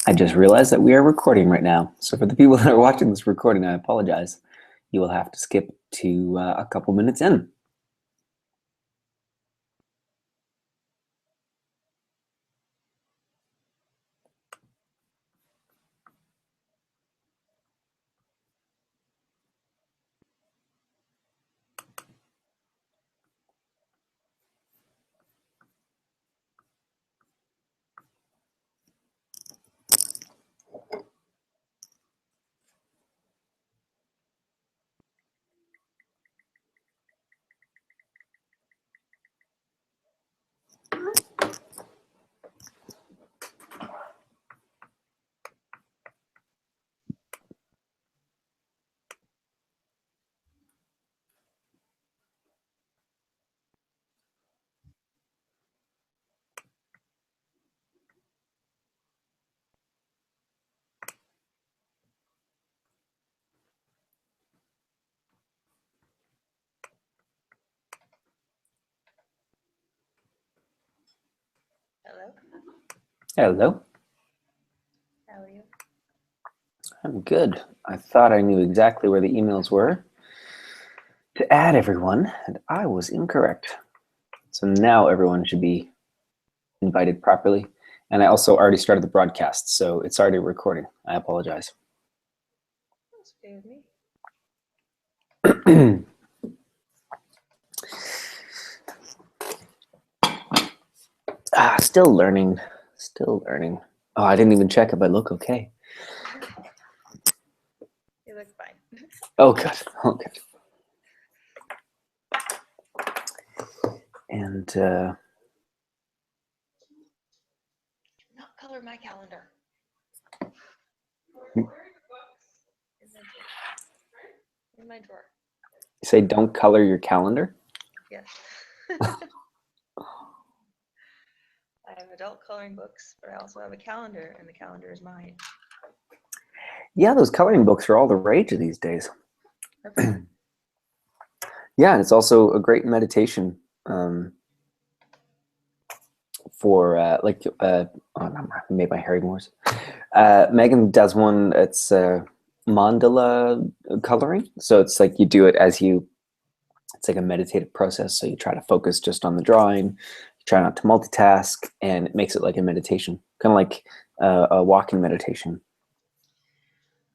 I just realized that we are recording right now. So for the people that are watching this recording, I apologize. You will have to skip to a couple minutes in. Hello. Hello. How are you? I'm good. I thought I knew exactly where the emails were to add everyone, and I was incorrect. So now everyone should be invited properly. And I also already started the broadcast, so it's already recording. I apologize. That's okay with me. Still learning. Still learning. Oh, I didn't even check if I look okay. You look fine. Oh, good. Oh, good. And Do not color my calendar. In my drawer. you say don't color your calendar? Yes. I have adult coloring books, but I also have a calendar, and the calendar is mine. Yeah, those coloring books are all the rage these days. Okay. Yeah, and it's also a great meditation for oh no, I made my Harry Moores. Megan does one. It's mandala coloring, so it's like you do it as you. It's like a meditative process. So you try to focus just on the drawing. You try not to multitask, and it makes it like a meditation, kind of like a walking meditation.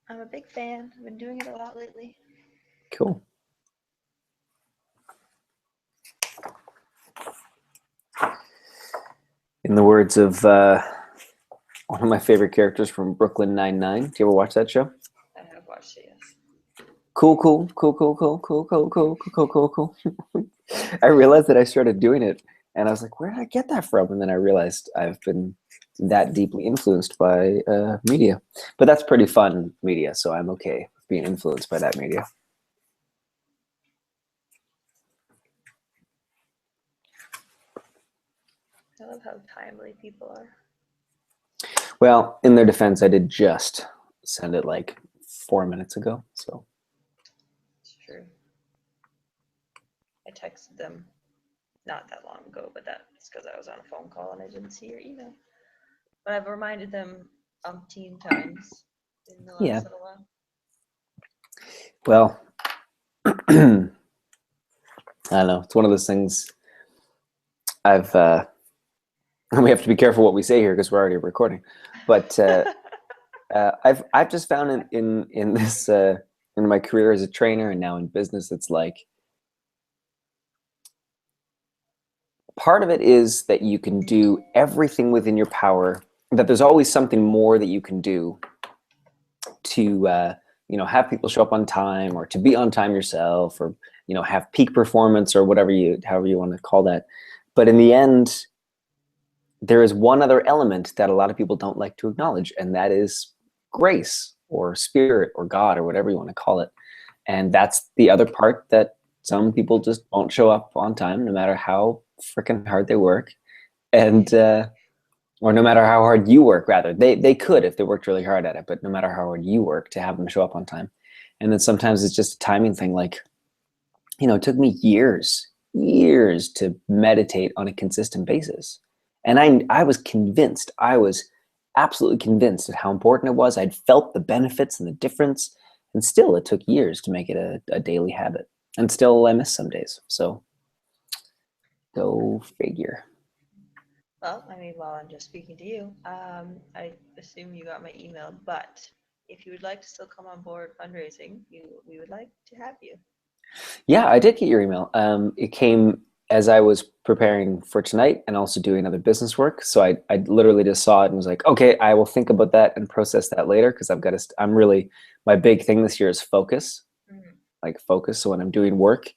I'm a big fan. I've been doing it a lot lately. Cool. In the words of one of my favorite characters from Brooklyn Nine-Nine. Do you ever watch that show? I have watched it, yes. Cool. I realized that I started doing it, and I was like, where did I get that from? And then I realized I've been that deeply influenced by media. But that's pretty fun media, so I'm okay with being influenced by that media. I love how timely people are. Well, in their defense, I did just send it like 4 minutes ago, so. It's true. I texted them not that long ago, but that's because I was on a phone call and I didn't see your email. But I've reminded them umpteen times in the last little while. Well, I don't know. It's one of those things. We have to be careful what we say here because we're already recording. But I've just found in this in my career as a trainer and now in business, it's like part of it is that you can do everything within your power, that there's always something more that you can do to have people show up on time, or to be on time yourself, or have peak performance, or however you want to call that. But in the end, there is one other element that a lot of people don't like to acknowledge, and that is grace or spirit or God or whatever you want to call it. And that's the other part that some people just won't show up on time, no matter how freaking hard they work, and or no matter how hard you work. Rather, they could if they worked really hard at it, but no matter how hard you work, to have them show up on time. And then sometimes it's just a timing thing. Like, it took me years to meditate on a consistent basis, and I was convinced, I was absolutely convinced of how important it was. I'd felt the benefits and the difference, and still it took years to make it a daily habit. And still I miss some days. So go figure. Well, I mean, while I'm just speaking to you, I assume you got my email, but if you would like to still come on board fundraising, we would like to have you. Yeah, I did get your email. It came as I was preparing for tonight and also doing other business work. So I literally just saw it and was like, okay, I will think about that and process that later, because I'm really, my big thing this year is focus, like focus. So when I'm doing work,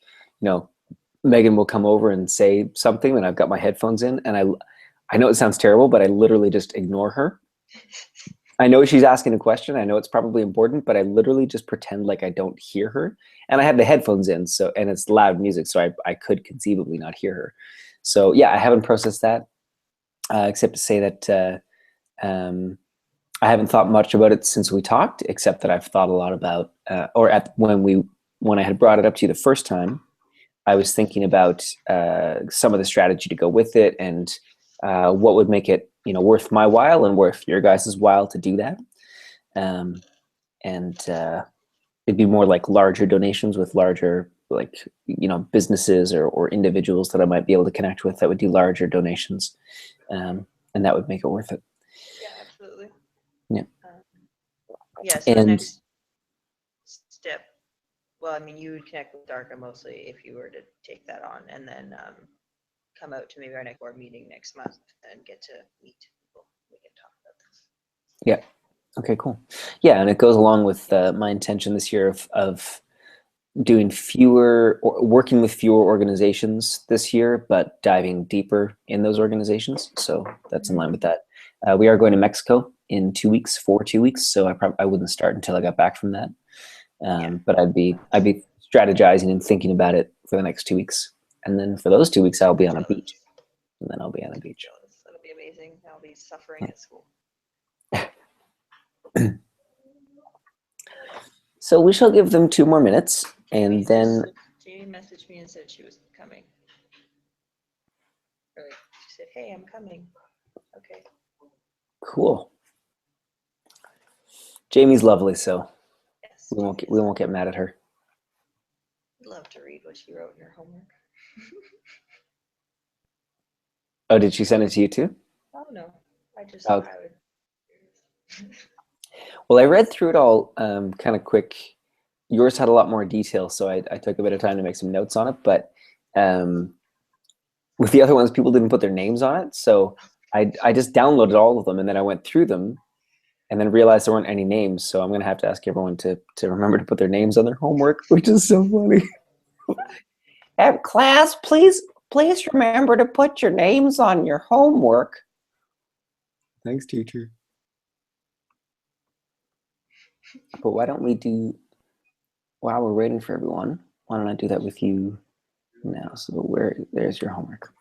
Megan will come over and say something, and I've got my headphones in, and I know it sounds terrible, but I literally just ignore her. I know she's asking a question. I know it's probably important, but I literally just pretend like I don't hear her. And I have the headphones in, and it's loud music, so I could conceivably not hear her. So yeah, I haven't processed that, except to say that I haven't thought much about it since we talked, except that I've thought a lot about, when I had brought it up to you the first time, I was thinking about some of the strategy to go with it, and what would make it worth my while and worth your guys' while to do that. And it'd be more like larger donations with larger, like, businesses or individuals that I might be able to connect with that would do larger donations. And that would make it worth it. Yeah, absolutely. Yeah. Yeah, so the next step, well, I mean, you would connect with Darka mostly if you were to take that on, and then come out to maybe our next board meeting next month and get to meet people. We can talk about this. Yeah. Okay, cool. Yeah, and it goes along with my intention this year of doing working with fewer organizations this year, but diving deeper in those organizations. So that's in line with that. We are going to Mexico in 2 weeks, for 2 weeks. So I wouldn't start until I got back from that. But I'd be strategizing and thinking about it for the next 2 weeks. And then for those 2 weeks, I'll be on a beach. And then I'll be on a beach. That'll be amazing. I'll be suffering at school. So we shall give them 2 more minutes, and then Jamie messaged me and said she was coming. She said, "Hey, I'm coming." Okay. Cool. Jamie's lovely, so yes, we won't get mad at her. I'd love to read what she wrote in her homework. Oh, did she send it to you too? Oh no, I just Oh. I would. Well, I read through it all kind of quick. Yours had a lot more detail, so I took a bit of time to make some notes on it. But with the other ones, people didn't put their names on it, so I just downloaded all of them, and then I went through them, and then realized there weren't any names. So I'm gonna have to ask everyone to remember to put their names on their homework, which is so funny. Class, please remember to put your names on your homework. Thanks, teacher. But why don't we do, while we're waiting for everyone, why don't I do that with you now? So there's your homework.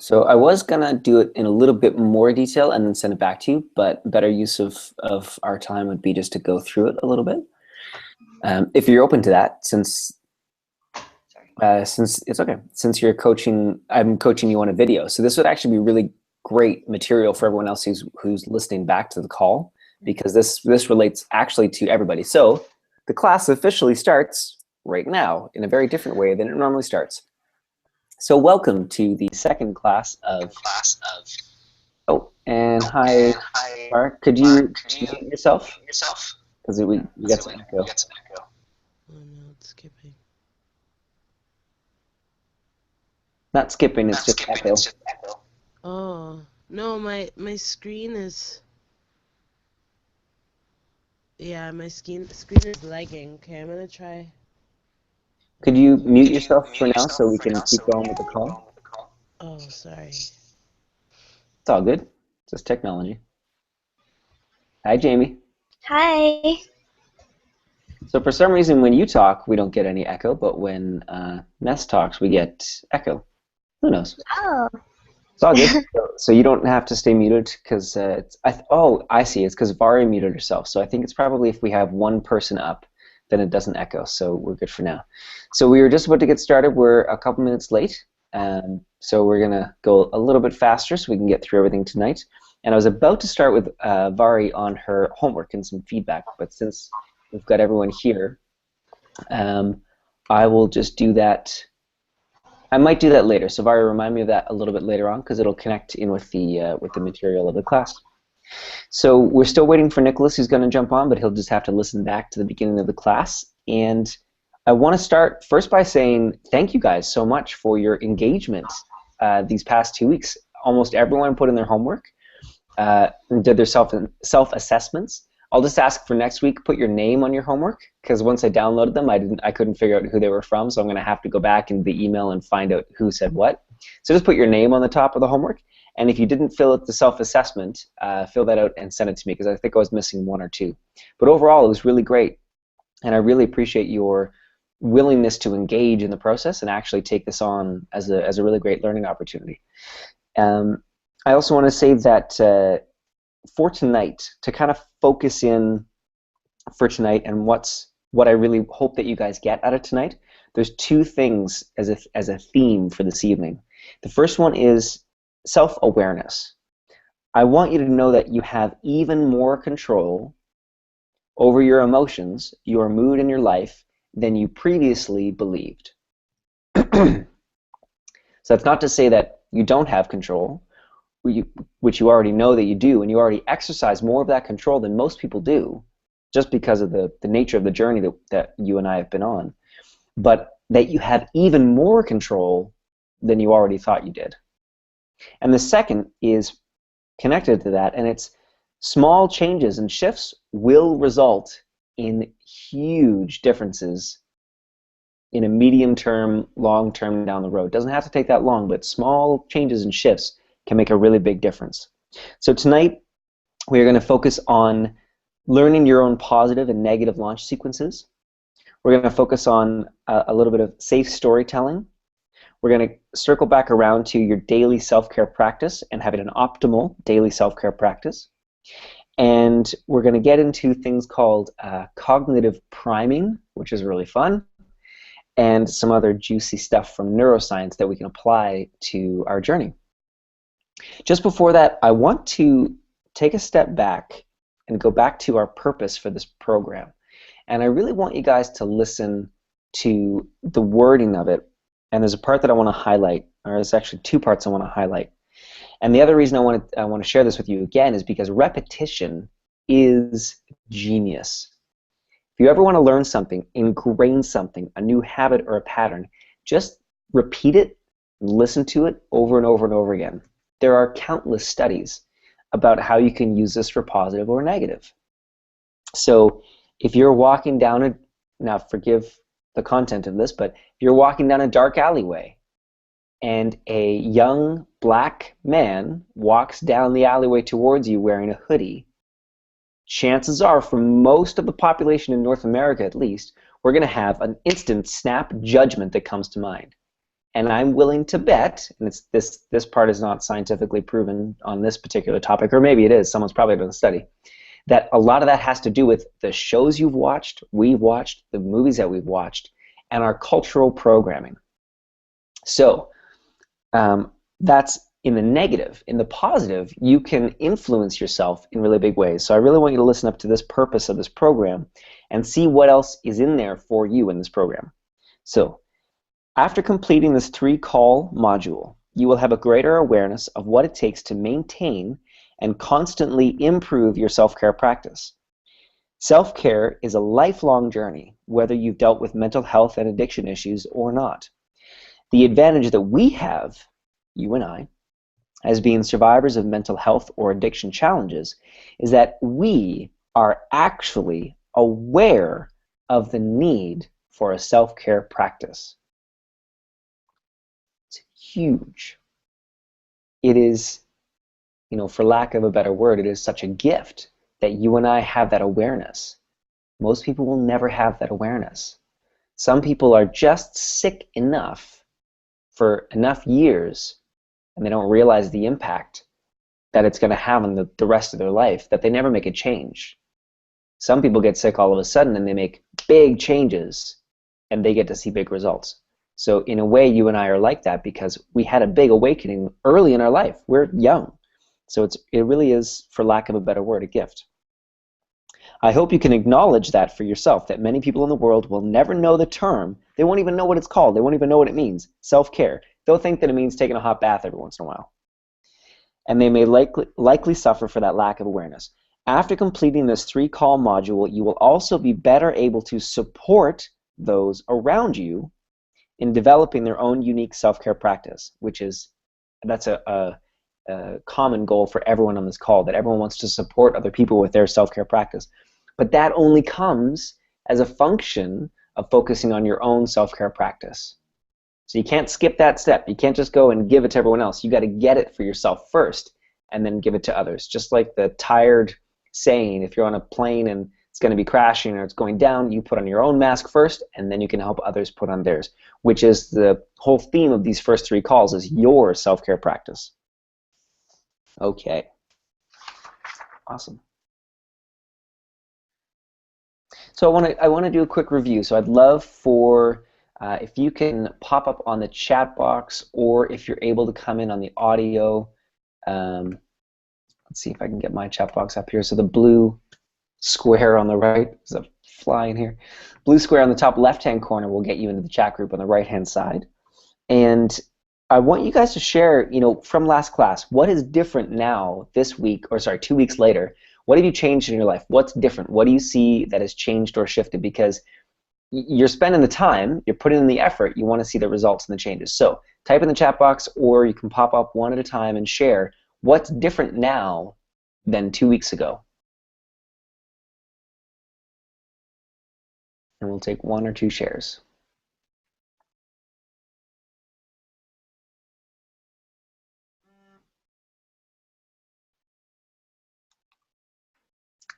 So I was gonna do it in a little bit more detail and then send it back to you, but better use of our time would be just to go through it a little bit. If you're open to that, since it's okay, since you're coaching, I'm coaching you on a video. So this would actually be really great material for everyone else who's listening back to the call, because this relates actually to everybody. So the class officially starts right now in a very different way than it normally starts. So welcome to the second class of. Oh, and hi, Mark. Could you mute yourself? because we got some echo. Oh no, it's skipping. Not skipping, it's just echo. Oh no, my screen is. Yeah, my screen is lagging. Okay, I'm gonna try. Could you mute yourself for now so we can keep going with the call? Oh, sorry. It's all good. It's just technology. Hi, Jamie. Hi. So for some reason, when you talk, we don't get any echo, but when Ness talks, we get echo. Who knows? Oh. It's all good. So you don't have to stay muted because I see. It's because Vari muted herself. So I think it's probably if we have one person up, then it doesn't echo. So we're good for now. So we were just about to get started. We're a couple minutes late. So we're going to go a little bit faster so we can get through everything tonight. And I was about to start with Vari on her homework and some feedback. But since we've got everyone here, I will just do that. I might do that later, so Vari, remind me of that a little bit later on because it'll connect in with the material of the class. So we're still waiting for Nicholas, who's going to jump on, but he'll just have to listen back to the beginning of the class. And I want to start first by saying thank you guys so much for your engagement these past 2 weeks. Almost everyone put in their homework and did their self-assessments. I'll just ask for next week, put your name on your homework, because once I downloaded them, I couldn't figure out who they were from, so I'm going to have to go back in the email and find out who said what. So just put your name on the top of the homework, and if you didn't fill out the self-assessment, fill that out and send it to me, because I think I was missing one or two. But overall, it was really great, and I really appreciate your willingness to engage in the process and actually take this on as a really great learning opportunity. I also want to say that for tonight, to kind of focus in for tonight and what I really hope that you guys get out of tonight, there's two things as a theme for this evening. The first one is self-awareness. I want you to know that you have even more control over your emotions, your mood, and your life than you previously believed. So that's not to say that you don't have control, which you already know that you do, and you already exercise more of that control than most people do, just because of the nature of the journey that you and I have been on, but that you have even more control than you already thought you did. And the second is connected to that, and it's small changes and shifts will result in huge differences in a medium term, long term down the road. It doesn't have to take that long, but small changes and shifts can make a really big difference. So tonight we are going to focus on learning your own positive and negative launch sequences. We're going to focus on a little bit of safe storytelling. We're going to circle back around to your daily self-care practice and having an optimal daily self-care practice. And we're going to get into things called cognitive priming, which is really fun, and some other juicy stuff from neuroscience that we can apply to our journey. Just before that, I want to take a step back and go back to our purpose for this program. And I really want you guys to listen to the wording of it. And there's a part that I want to highlight, or there's actually two parts I want to highlight. And the other reason I want to share this with you again is because repetition is genius. If you ever want to learn something, ingrain something, a new habit or a pattern, just repeat it, listen to it over and over and over again. There are countless studies about how you can use this for positive or negative. So if you're walking down now forgive the content of this, but if you're walking down a dark alleyway and a young black man walks down the alleyway towards you wearing a hoodie, chances are, for most of the population in North America at least, we're going to have an instant snap judgment that comes to mind. And I'm willing to bet, and this part is not scientifically proven on this particular topic, or maybe it is, someone's probably done a study, that a lot of that has to do with the shows you've watched, we've watched, the movies that we've watched, and our cultural programming. So that's in the negative. In the positive, you can influence yourself in really big ways. So I really want you to listen up to this purpose of this program and see what else is in there for you in this program. So after completing this 3-call module, you will have a greater awareness of what it takes to maintain and constantly improve your self-care practice. Self-care is a lifelong journey, whether you've dealt with mental health and addiction issues or not. The advantage that we have, you and I, as being survivors of mental health or addiction challenges, is that we are actually aware of the need for a self-care practice. It's huge. It is, for lack of a better word, it is such a gift that you and I have that awareness. Most people will never have that awareness. Some people are just sick enough for enough years, and they don't realize the impact that it's going to have on the rest of their life, that they never make a change. Some people get sick all of a sudden and they make big changes and they get to see big results. So in a way, you and I are like that because we had a big awakening early in our life. We're young. So it really is, for lack of a better word, a gift. I hope you can acknowledge that for yourself, that many people in the world will never know the term. They won't even know what it's called. They won't even know what it means. Self-care. They'll think that it means taking a hot bath every once in a while. And they may likely suffer for that lack of awareness. After completing this 3-call module, you will also be better able to support those around you in developing their own unique self-care practice, that's a common goal for everyone on this call, that everyone wants to support other people with their self-care practice. But that only comes as a function of focusing on your own self-care practice. So you can't skip that step. You can't just go and give it to everyone else. You got to get it for yourself first and then give it to others. Just like the tired saying, if you're on a plane and it's going to be crashing or it's going down, you put on your own mask first and then you can help others put on theirs, which is the whole theme of these first 3 calls, is your self-care practice. Okay. Awesome. So I want to do a quick review. So I'd love for if you can pop up on the chat box, or if you're able to come in on the audio. Let's see if I can get my chat box up here. So the blue square on the right, there's a fly in here. Blue square on the top left-hand corner will get you into the chat group on the right-hand side. And I want you guys to share, from last class, what is different now this week, or sorry, 2 weeks later? What have you changed in your life? What's different? What do you see that has changed or shifted? Because you're spending the time, you're putting in the effort, you want to see the results and the changes. So type in the chat box, or you can pop up one at a time and share what's different now than 2 weeks ago. And we'll take 1 or 2 shares.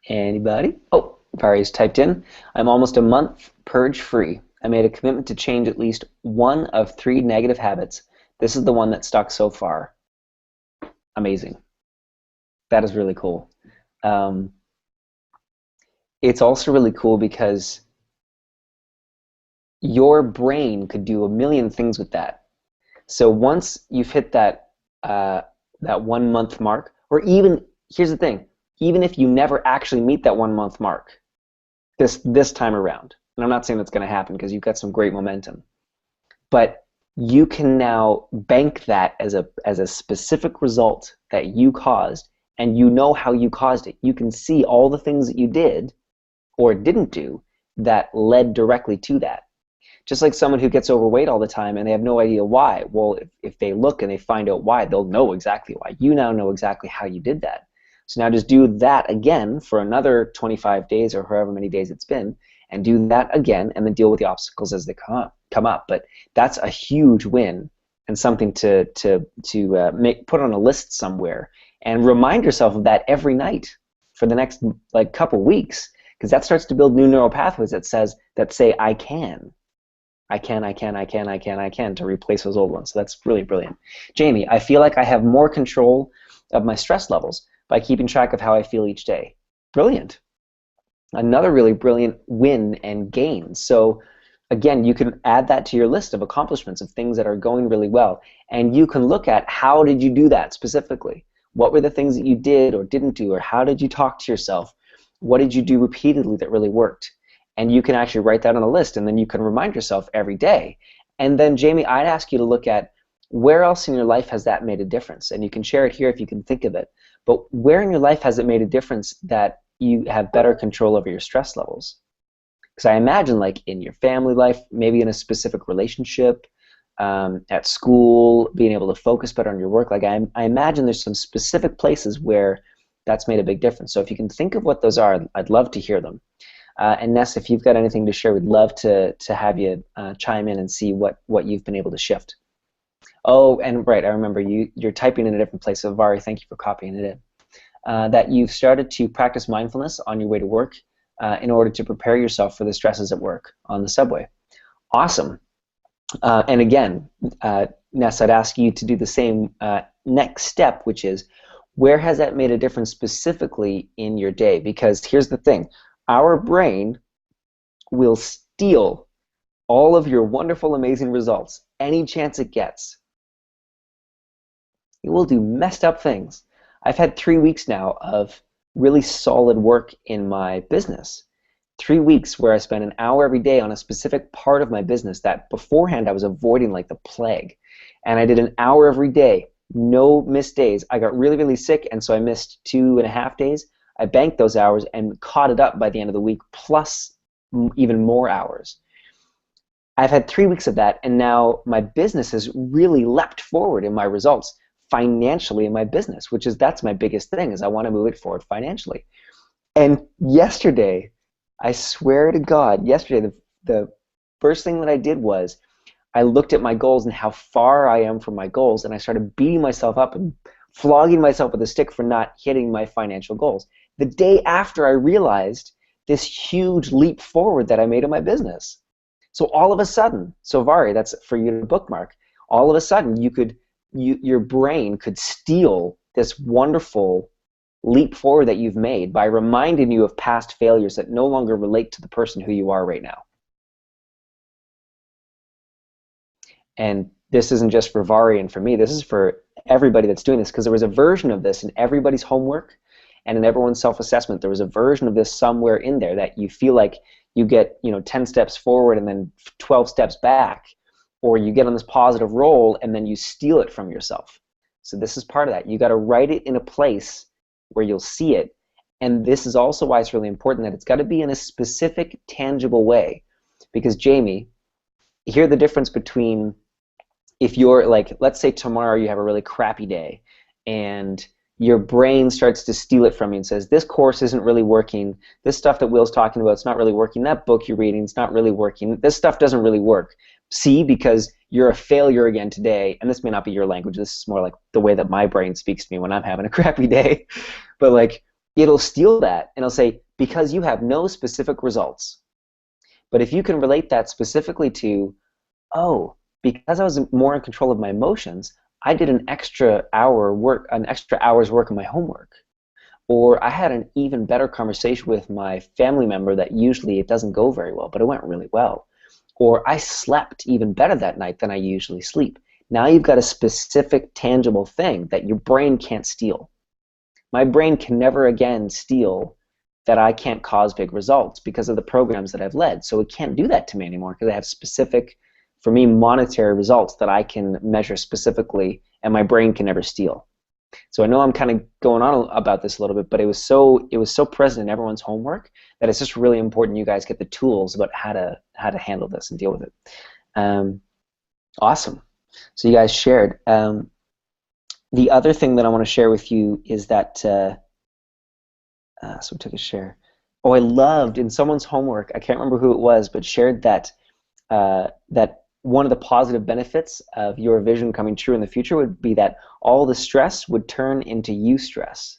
Anybody? Oh, Vari's typed in. I'm almost a month purge-free. I made a commitment to change at least 1 of 3 negative habits. This is the one that stuck so far. Amazing. That is really cool. It's also really cool because your brain could do a million things with that. So once you've hit that 1 month mark, or even, here's the thing, even if you never actually meet that 1 month mark this time around, and I'm not saying that's going to happen because you've got some great momentum, but you can now bank that as a specific result that you caused, and you know how you caused it. You can see all the things that you did or didn't do that led directly to that. Just like someone who gets overweight all the time and they have no idea why. Well, if they look and they find out why, they'll know exactly why. You now know exactly how you did that. So now just do that again for another 25 days or however many days it's been, and do that again, and then deal with the obstacles as they come up. But that's a huge win, and something to put on a list somewhere, and remind yourself of that every night for the next couple weeks, because that starts to build new neural pathways that say I can, to replace those old ones. So that's really brilliant. Jamie, I feel like I have more control of my stress levels by keeping track of how I feel each day. Brilliant. Another really brilliant win and gain. So again, you can add that to your list of accomplishments, of things that are going really well, and you can look at how did you do that specifically. What were the things that you did or didn't do, or how did you talk to yourself? What did you do repeatedly that really worked? And you can actually write that on a list, and then you can remind yourself every day. And then, Jamie, I'd ask you to look at where else in your life has that made a difference? And you can share it here if you can think of it. But where in your life has it made a difference that you have better control over your stress levels. Because I imagine, like, in your family life, maybe in a specific relationship, at school, being able to focus better on your work, like I imagine there's some specific places where that's made a big difference. So if you can think of what those are, I'd love to hear them. And Ness, if you've got anything to share, we'd love to have you chime in and see what you've been able to shift. Oh, and right, I remember you're typing in a different place. So Vari, thank you for copying it in. That you've started to practice mindfulness on your way to work in order to prepare yourself for the stresses at work on the subway. Awesome. And again, Ness, I'd ask you to do the same next step, which is, where has that made a difference specifically in your day? Because here's the thing, our brain will steal all of your wonderful, amazing results any chance it gets. It will do messed up things. I've had 3 weeks now of really solid work in my business. 3 weeks where I spent an hour every day on a specific part of my business that beforehand I was avoiding like the plague. And I did an hour every day, no missed days. I got really, really sick, and so I missed 2.5 days. I banked those hours and caught it up by the end of the week, plus even more hours. I've had 3 weeks of that, and now my business has really leapt forward in my results financially in my business, that's my biggest thing, is I want to move it forward financially. And yesterday, I swear to God, yesterday, the first thing that I did was I looked at my goals and how far I am from my goals, and I started beating myself up and flogging myself with a stick for not hitting my financial goals. The day after, I realized this huge leap forward that I made in my business. So all of a sudden, so Vari, that's for you to bookmark, all of a sudden your brain could steal this wonderful leap forward that you've made by reminding you of past failures that no longer relate to the person who you are right now. And this isn't just for Vari and for me, this is for everybody that's doing this, because there was a version of this in everybody's homework and in everyone's self-assessment. There was a version of this somewhere in there that you feel like you get 10 steps forward and then 12 steps back, or you get on this positive roll and then you steal it from yourself. So this is part of that. You got to write it in a place where you'll see it. And this is also why it's really important that it's got to be in a specific, tangible way. Because Jamie, hear the difference between, if you're like, let's say tomorrow you have a really crappy day and your brain starts to steal it from you and says, this course isn't really working, this stuff that Will's talking about, it's not really working, that book you're reading, it's not really working, this stuff doesn't really work. See, because you're a failure again today, and this may not be your language, this is more like the way that my brain speaks to me when I'm having a crappy day, but like, it'll steal that and it'll say, because you have no specific results. But if you can relate that specifically to, oh, because I was more in control of my emotions, I did an extra hour's work on my homework. Or I had an even better conversation with my family member that usually it doesn't go very well, but it went really well. Or I slept even better that night than I usually sleep. Now you've got a specific, tangible thing that your brain can't steal. My brain can never again steal that I can't cause big results because of the programs that I've led. So it can't do that to me anymore because I have specific, for me, monetary results that I can measure specifically, and my brain can never steal. So I know I'm kind of going on about this a little bit, but it was so present in everyone's homework that it's just really important you guys get the tools about how to handle this and deal with it. Awesome. So you guys shared. The other thing that I want to share with you is that, so we took a share. Oh, I loved in someone's homework, I can't remember who it was, but shared that that one of the positive benefits of your vision coming true in the future would be that all the stress would turn into eustress.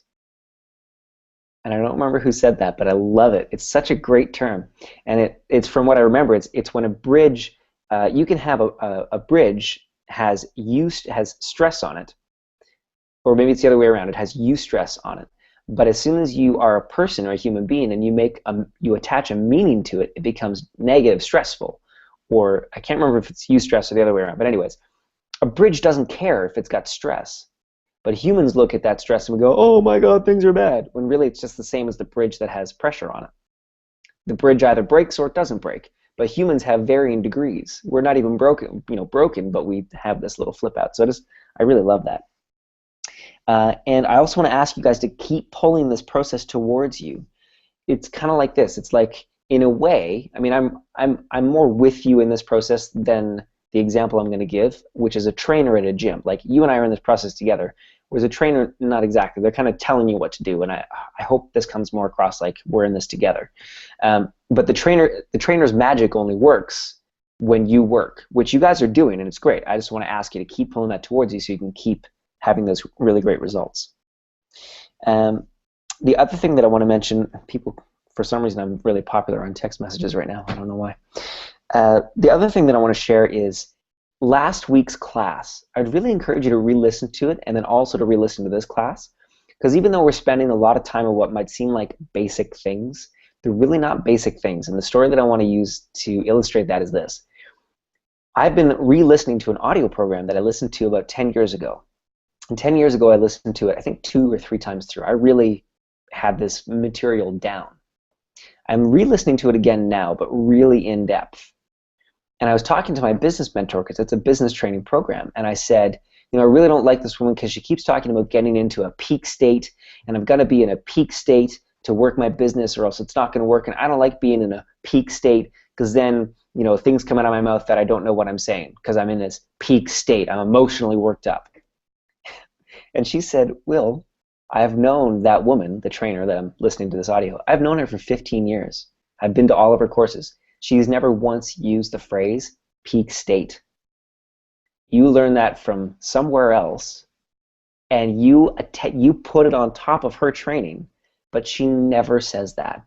And I don't remember who said that, but I love it. It's such a great term. And it's from what I remember, it's when a bridge, you can have a bridge has stress on it, or maybe it's the other way around, it has eustress on it. But as soon as you are a person or a human being and you attach a meaning to it, it becomes negative, stressful. Or I can't remember if it's eustress or the other way around, but anyways, a bridge doesn't care if it's got stress. But humans look at that stress and we go, oh my God, things are bad, when really it's just the same as the bridge that has pressure on it. The bridge either breaks or it doesn't break, but humans have varying degrees. We're not even broken, but we have this little flip out. So I really love that. And I also want to ask you guys to keep pulling this process towards you. it's kind of like this. It's like, in a way, I mean, I'm more with you in this process than the example I'm going to give, which is a trainer at a gym. Like, you and I are in this process together. Whereas a trainer, not exactly. They're kind of telling you what to do, and I hope this comes more across like we're in this together. But the trainer's magic only works when you work, which you guys are doing, and it's great. I just want to ask you to keep pulling that towards you so you can keep having those really great results. The other thing that I want to mention, people, for some reason, I'm really popular on text messages right now. I don't know why. The other thing that I want to share is last week's class. I'd really encourage you to re-listen to it, and then also to re-listen to this class, because even though we're spending a lot of time on what might seem like basic things, they're really not basic things. And the story that I want to use to illustrate that is this. I've been re-listening to an audio program that I listened to about 10 years ago. And 10 years ago, I listened to it, I think 2 or 3 times through. I really had this material down. I'm re-listening to it again now, but really in depth. And I was talking to my business mentor, because it's a business training program, and I said, you know, I really don't like this woman because she keeps talking about getting into a peak state, and I've got to be in a peak state to work my business or else it's not going to work, and I don't like being in a peak state because then, you know, things come out of my mouth that I don't know what I'm saying because I'm in this peak state. I'm emotionally worked up. And she said, Will, I've known that woman, the trainer that I'm listening to this audio, I've known her for 15 years. I've been to all of her courses. She's never once used the phrase peak state. You learn that from somewhere else, and you put it on top of her training, but she never says that.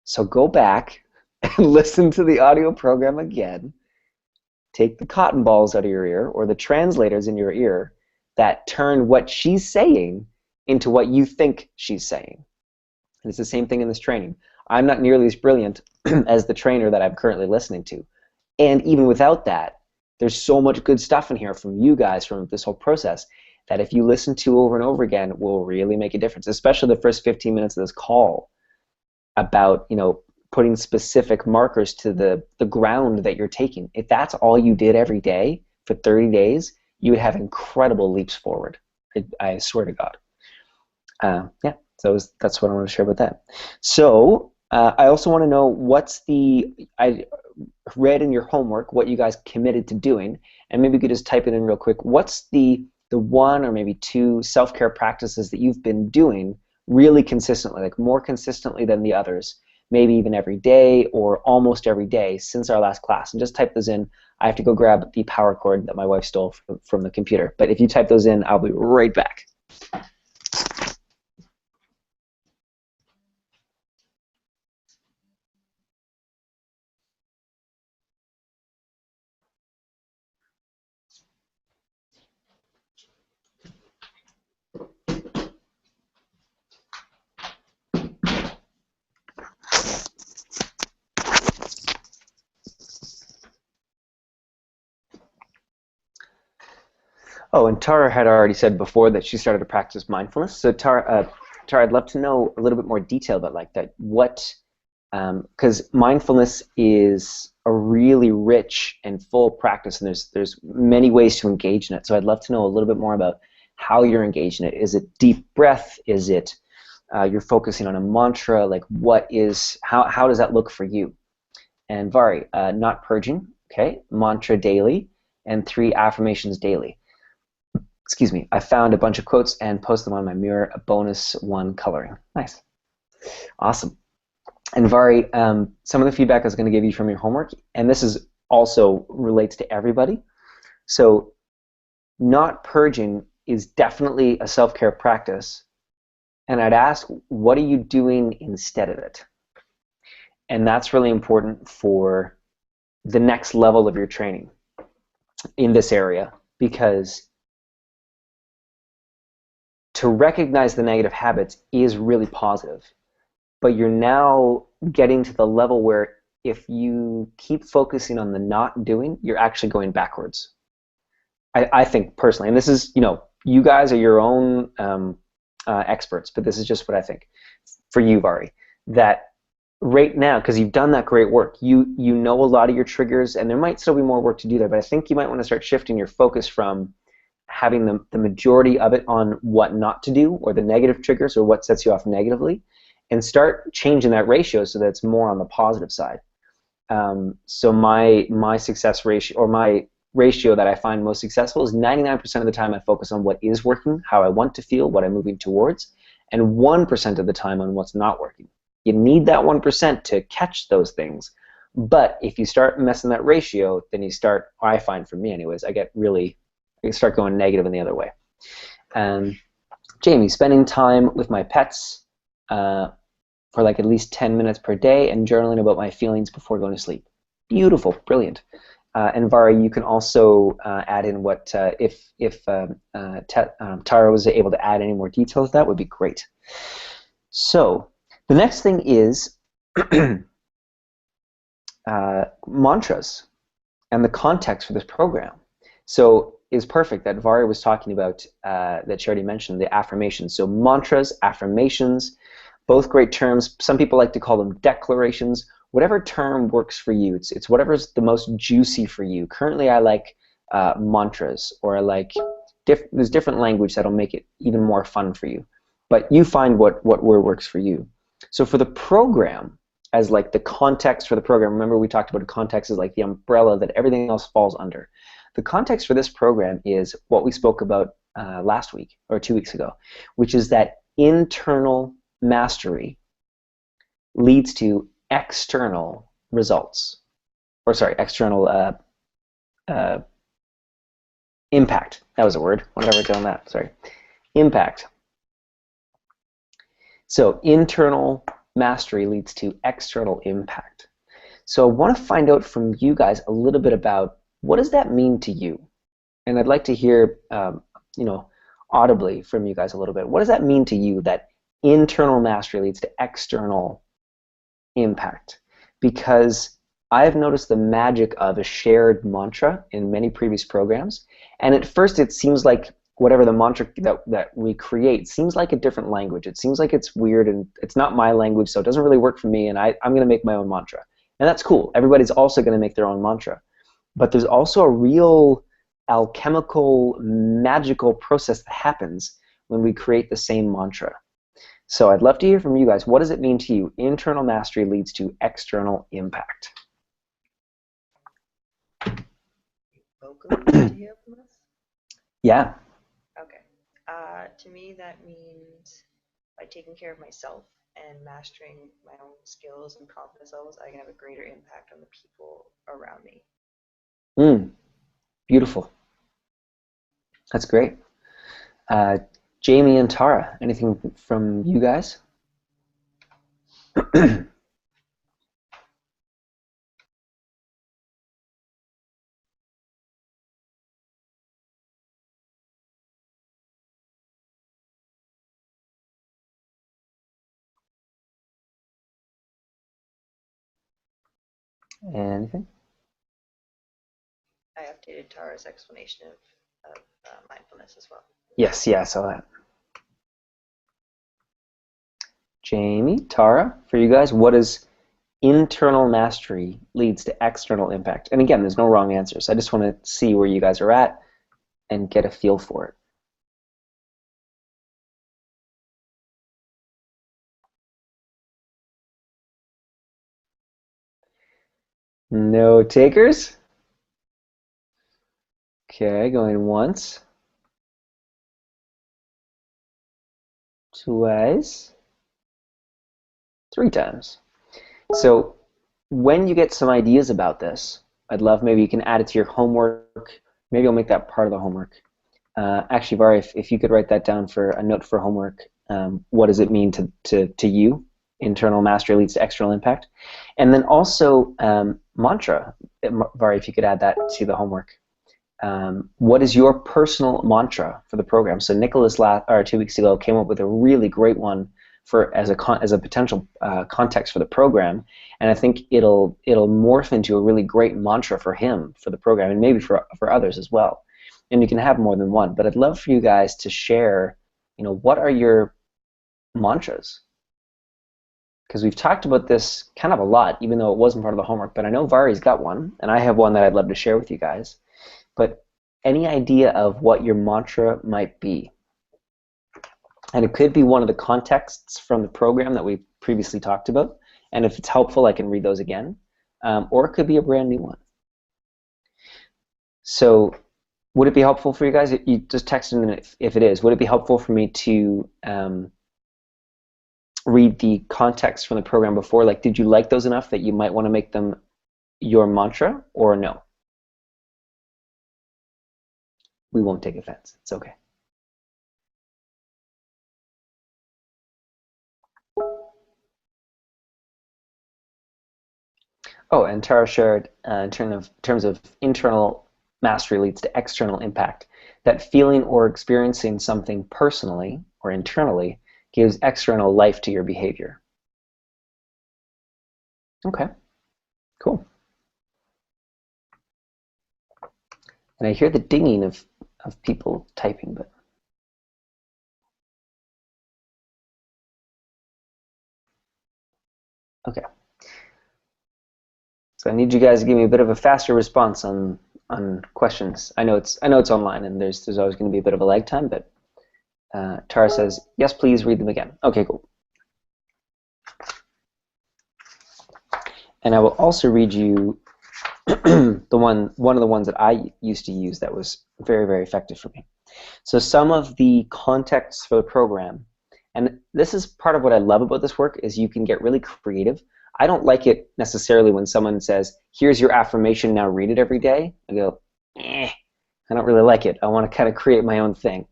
So go back and listen to the audio program again. Take the cotton balls out of your ear, or the translators in your ear, that turn what she's saying into what you think she's saying. And it's the same thing in this training. I'm not nearly as brilliant as the trainer that I'm currently listening to. And even without that, there's so much good stuff in here from you guys, from this whole process, that if you listen to over and over again, will really make a difference, especially the first 15 minutes of this call about, you know, putting specific markers to the ground that you're taking. If that's all you did every day for 30 days, you would have incredible leaps forward. I swear to God. Yeah, so that's what I want to share about that. So I also want to know I read in your homework what you guys committed to doing, and maybe you could just type it in real quick. What's the 1 or maybe 2 self-care practices that you've been doing really consistently, like more consistently than the others, maybe even every day or almost every day since our last class? And just type those in. I have to go grab the power cord that my wife stole from the computer. But if you type those in, I'll be right back. Oh, and Tara had already said before that she started to practice mindfulness. So Tara, I'd love to know a little bit more detail about like that. What, because mindfulness is a really rich and full practice, and there's many ways to engage in it. So I'd love to know a little bit more about how you're engaging it. Is it deep breath? Is it you're focusing on a mantra? Like, how does that look for you? And Vari, not purging, okay, mantra daily, and 3 affirmations daily. Excuse me, I found a bunch of quotes and posted them on my mirror, a bonus 1 coloring. Nice. Awesome. And Vari, some of the feedback I was going to give you from your homework, and this is also relates to everybody. So not purging is definitely a self-care practice, and I'd ask, what are you doing instead of it? And that's really important for the next level of your training in this area, because to recognize the negative habits is really positive, but you're now getting to the level where if you keep focusing on the not doing, you're actually going backwards. I think personally, and this is, you know, you guys are your own experts, but this is just what I think for you, Vari, that right now, because you've done that great work, you know a lot of your triggers, and there might still be more work to do there, but I think you might want to start shifting your focus from having the majority of it on what not to do, or the negative triggers, or what sets you off negatively, and start changing that ratio so that it's more on the positive side. So my success ratio, or my ratio that I find most successful, is 99% of the time I focus on what is working, how I want to feel, what I'm moving towards, and 1% of the time on what's not working. You need that 1% to catch those things. But if you start messing that ratio, then you start, I find for me anyways, I start going negative in the other way. Jamie, spending time with my pets for like at least 10 minutes per day and journaling about my feelings before going to sleep. Beautiful, brilliant. And Vari, you can also add in what, if Tara was able to add any more details, that would be great. So the next thing is mantras and the context for this program. So it's perfect that Vari was talking about, that she already mentioned, the affirmations. So mantras, affirmations, both great terms. Some people like to call them declarations. Whatever term works for you. It's whatever's the most juicy for you. Currently I like mantras, or I like, there's different language that'll make it even more fun for you. But you find what word works for you. So for the program, as like the context for the program, remember we talked about a context as like the umbrella that everything else falls under. The context for this program is what we spoke about last week or 2 weeks ago, which is that internal mastery leads to external results, or sorry, external impact. That was a word. What did I write down that? Sorry. Impact. So internal mastery leads to external impact. So I want to find out from you guys a little bit about what does that mean to you? And I'd like to hear, audibly from you guys a little bit. What does that mean to you that internal mastery leads to external impact? Because I've noticed the magic of a shared mantra in many previous programs, and at first it seems like whatever the mantra that we create seems like a different language. It seems like it's weird and it's not my language, so it doesn't really work for me, and I'm going to make my own mantra. And that's cool. Everybody's also going to make their own mantra. But there's also a real alchemical, magical process that happens when we create the same mantra. So I'd love to hear from you guys. What does it mean to you? Internal mastery leads to external impact. To hear from us? Yeah. Okay. To me, that means by taking care of myself and mastering my own skills and confidence levels, I can have a greater impact on the people around me. Beautiful. That's great. Jamie and Tara, anything from you guys? Anything? I updated Tara's explanation of mindfulness as well. Yes, yeah, I saw that. Jamie, Tara, for you guys, what is internal mastery leads to external impact? And again, there's no wrong answers. I just want to see where you guys are at and get a feel for it. No takers? Okay, going once. Twice. 3 times. So when you get some ideas about this, I'd love maybe you can add it to your homework. Maybe I'll make that part of the homework. Actually, Vari, if you could write that down for a note for homework, what does it mean to you? Internal mastery leads to external impact. And then also mantra. Vari, if you could add that to the homework. What is your personal mantra for the program? So Nicholas 2 weeks ago came up with a really great one for as a potential context for the program, and I think it'll morph into a really great mantra for him for the program, and maybe for others as well. And you can have more than one, but I'd love for you guys to share, what are your mantras? Because we've talked about this kind of a lot, even though it wasn't part of the homework, but I know Vari's got one, and I have one that I'd love to share with you guys. But any idea of what your mantra might be? And it could be one of the contexts from the program that we previously talked about. And if it's helpful, I can read those again. Or it could be a brand new one. So would it be helpful for you guys? You just text in if it is. Would it be helpful for me to read the context from the program before? Like, did you like those enough that you might want to make them your mantra, or no? We won't take offense. It's okay. Oh, and Tara shared in terms of internal mastery leads to external impact. That feeling or experiencing something personally or internally gives external life to your behavior. Okay, cool. And I hear the dinging of people typing, but okay. So I need you guys to give me a bit of a faster response on questions. I know it's online, and there's always going to be a bit of a lag time, but Tara says, yes, please read them again. Okay, cool. And I will also read you one of the ones that I used to use that was very, very effective for me. So some of the context for the program, and this is part of what I love about this work, is you can get really creative. I don't like it necessarily when someone says, here's your affirmation, now read it every day. I go, I don't really like it. I want to kind of create my own thing.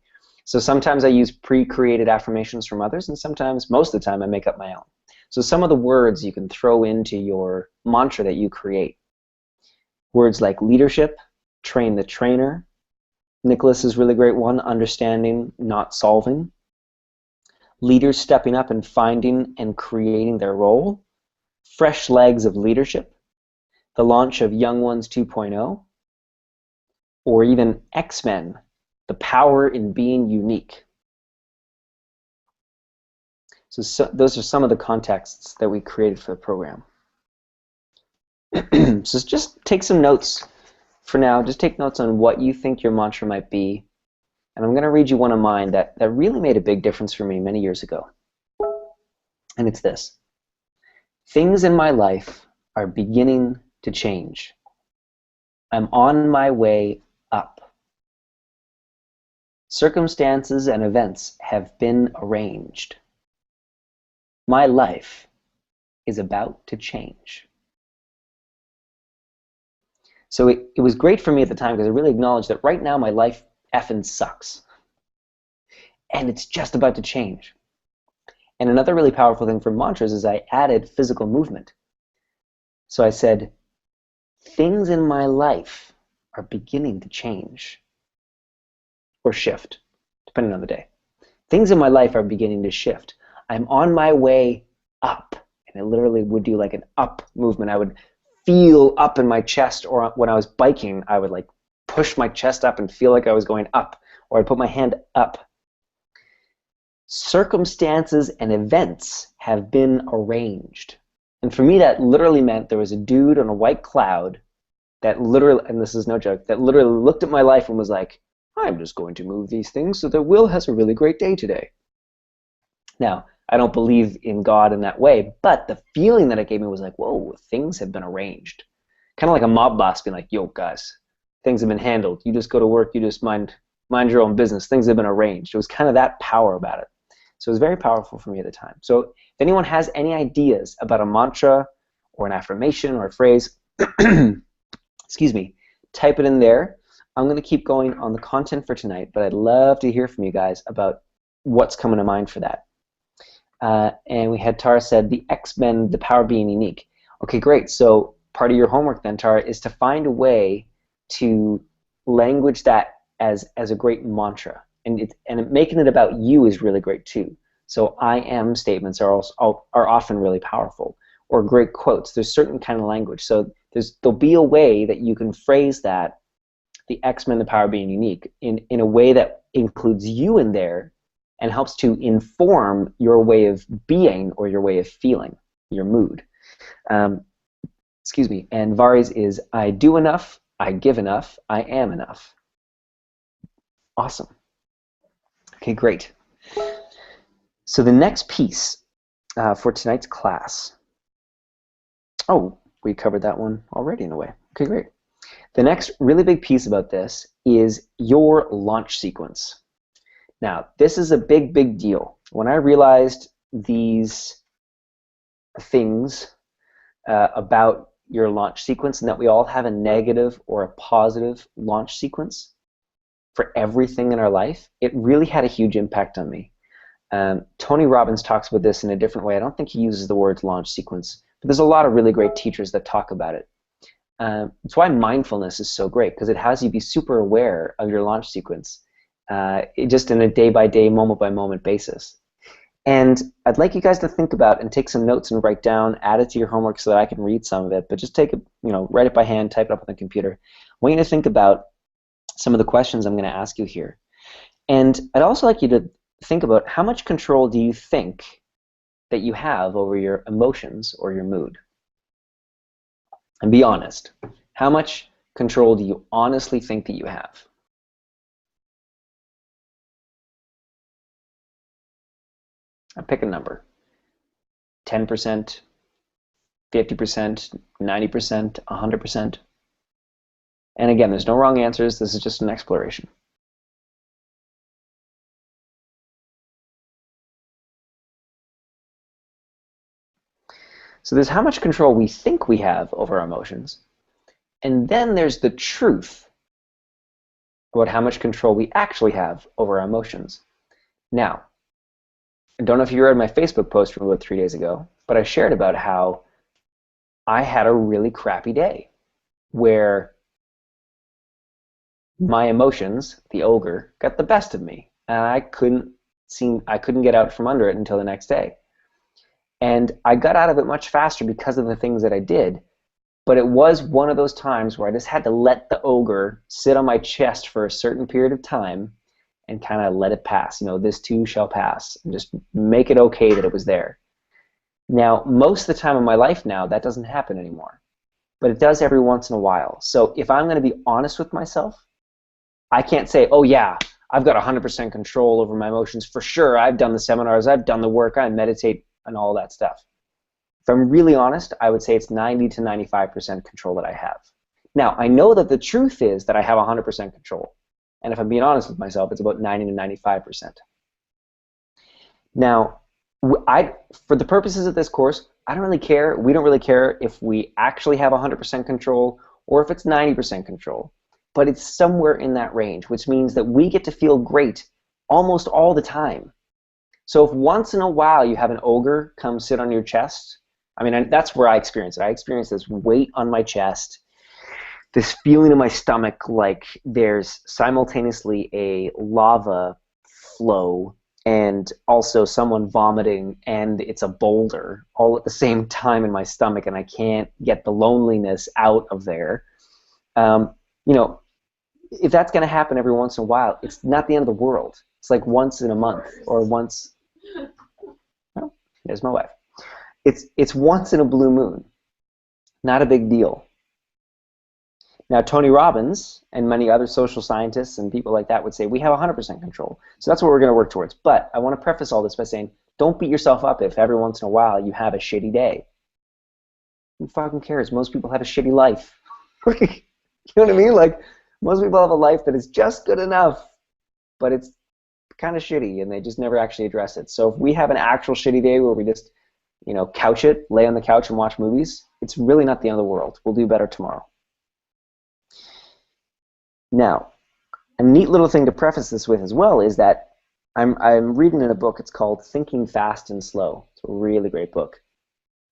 So sometimes I use pre-created affirmations from others, and sometimes, most of the time, I make up my own. So some of the words you can throw into your mantra that you create. Words like leadership, train the trainer. Nicholas is a really great one, understanding, not solving. Leaders stepping up and finding and creating their role. Fresh legs of leadership. The launch of Young Ones 2.0. Or even X-Men, the power in being unique. So those are some of the contexts that we created for the program. So just take some notes for now. Just take notes on what you think your mantra might be. And I'm going to read you one of mine that really made a big difference for me many years ago. And it's this. Things in my life are beginning to change. I'm on my way up. Circumstances and events have been arranged. My life is about to change. So it was great for me at the time because I really acknowledged that right now my life effing sucks. And it's just about to change. And another really powerful thing for mantras is I added physical movement. So I said, things in my life are beginning to change. Or shift, depending on the day. Things in my life are beginning to shift. I'm on my way up. And I literally would do like an up movement. I would feel up in my chest, or when I was biking, I would like push my chest up and feel like I was going up, or I'd put my hand up. Circumstances and events have been arranged. And for me, that literally meant there was a dude on a white cloud that literally, and this is no joke, that literally looked at my life and was like, I'm just going to move these things so that Will has a really great day today. Now, I don't believe in God in that way, but the feeling that it gave me was like, whoa, things have been arranged. Kind of like a mob boss being like, yo, guys, things have been handled. You just go to work, you just mind your own business. Things have been arranged. It was kind of that power about it. So it was very powerful for me at the time. So if anyone has any ideas about a mantra or an affirmation or a phrase, excuse me, type it in there. I'm going to keep going on the content for tonight, but I'd love to hear from you guys about what's coming to mind for that. And we had Tara said, the X-Men, the power being unique. Okay, great. So part of your homework then, Tara, is to find a way to language that as a great mantra. And making it about you is really great too. So I am statements are often really powerful, or great quotes. There's certain kind of language. So there'll be a way that you can phrase that, the X-Men, the power being unique, in a way that includes you in there and helps to inform your way of being or your way of feeling, your mood. Excuse me. And Vari's is, I do enough, I give enough, I am enough. Awesome. Okay, great. So the next piece for tonight's class. Oh, we covered that one already in a way. Okay, great. The next really big piece about this is your launch sequence. Now, this is a big, big deal. When I realized these things about your launch sequence, and that we all have a negative or a positive launch sequence for everything in our life, it really had a huge impact on me. Tony Robbins talks about this in a different way. I don't think he uses the word launch sequence, but there's a lot of really great teachers that talk about it. That's why mindfulness is so great, because it has you be super aware of your launch sequence, just in a day-by-day, moment-by-moment basis. And I'd like you guys to think about and take some notes and write down, add it to your homework so that I can read some of it, but just take it, write it by hand, type it up on the computer. I want you to think about some of the questions I'm going to ask you here. And I'd also like you to think about, how much control do you think that you have over your emotions or your mood? And be honest. How much control do you honestly think that you have? I'll pick a number. 10%, 50%, 90%, 100%. And again, there's no wrong answers. This is just an exploration. So there's how much control we think we have over our emotions. And then there's the truth about how much control we actually have over our emotions. Now, I don't know if you read my Facebook post from about 3 days ago, but I shared about how I had a really crappy day where my emotions, the ogre, got the best of me, and I couldn't get out from under it until the next day. And I got out of it much faster because of the things that I did, but it was one of those times where I just had to let the ogre sit on my chest for a certain period of time and kind of let it pass. This too shall pass, and just make it okay that it was there. Now, most of the time in my life now, that doesn't happen anymore, but it does every once in a while. So if I'm going to be honest with myself, I can't say, oh yeah, I've got 100% control over my emotions for sure. I've done the seminars, I've done the work, I meditate, and all that stuff. If I'm really honest, I would say it's 90 to 95% control that I have. Now, I know that the truth is that I have 100% control. And if I'm being honest with myself, it's about 90 to 95%. Now, for the purposes of this course, I don't really care. We don't really care if we actually have 100% control or if it's 90% control. But it's somewhere in that range, which means that we get to feel great almost all the time. So if once in a while you have an ogre come sit on your chest, that's where I experience it. I experience this weight on my chest, this feeling in my stomach like there's simultaneously a lava flow and also someone vomiting, and it's a boulder all at the same time in my stomach, and I can't get the loneliness out of there. If that's going to happen every once in a while, it's not the end of the world. It's like once in a month or once. Oh, there's my wife. It's once in a blue moon. Not a big deal. Now, Tony Robbins and many other social scientists and people like that would say we have 100% control. So that's what we're going to work towards. But I want to preface all this by saying, don't beat yourself up if every once in a while you have a shitty day. Who fucking cares? Most people have a shitty life. You know what I mean? Like, most people have a life that is just good enough, but it's kind of shitty, and they just never actually address it. So if we have an actual shitty day where we just, couch it, lay on the couch and watch movies, it's really not the end of the world. We'll do better tomorrow. Now, a neat little thing to preface this with as well is that I'm reading in a book. It's called Thinking Fast and Slow. It's a really great book.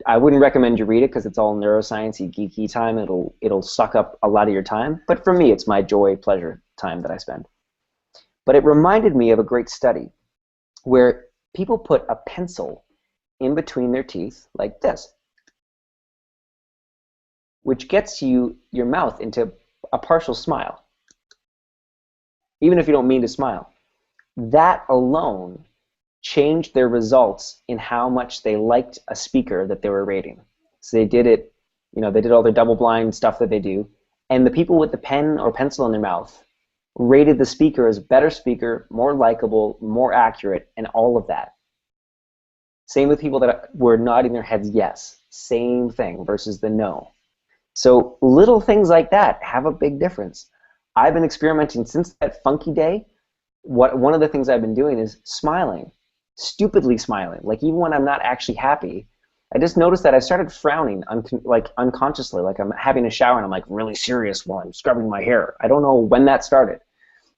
I wouldn't recommend you read it because it's all neuroscience-y, geeky time. It'll suck up a lot of your time. But for me, it's my joy, pleasure time that I spend. But it reminded me of a great study where people put a pencil in between their teeth like this, which gets your mouth into a partial smile, even if you don't mean to smile. That alone changed their results in how much they liked a speaker that they were rating. So they did it, they did all their double-blind stuff that they do, and the people with the pen or pencil in their mouth rated the speaker as a better speaker, more likable, more accurate, and all of that. Same with people that were nodding their heads yes. Same thing versus the no. So little things like that have a big difference. I've been experimenting since that funky day. One of the things I've been doing is smiling, stupidly smiling. Like even when I'm not actually happy, I just noticed that I started frowning like unconsciously, like I'm having a shower and I'm like really serious while I'm scrubbing my hair. I don't know when that started,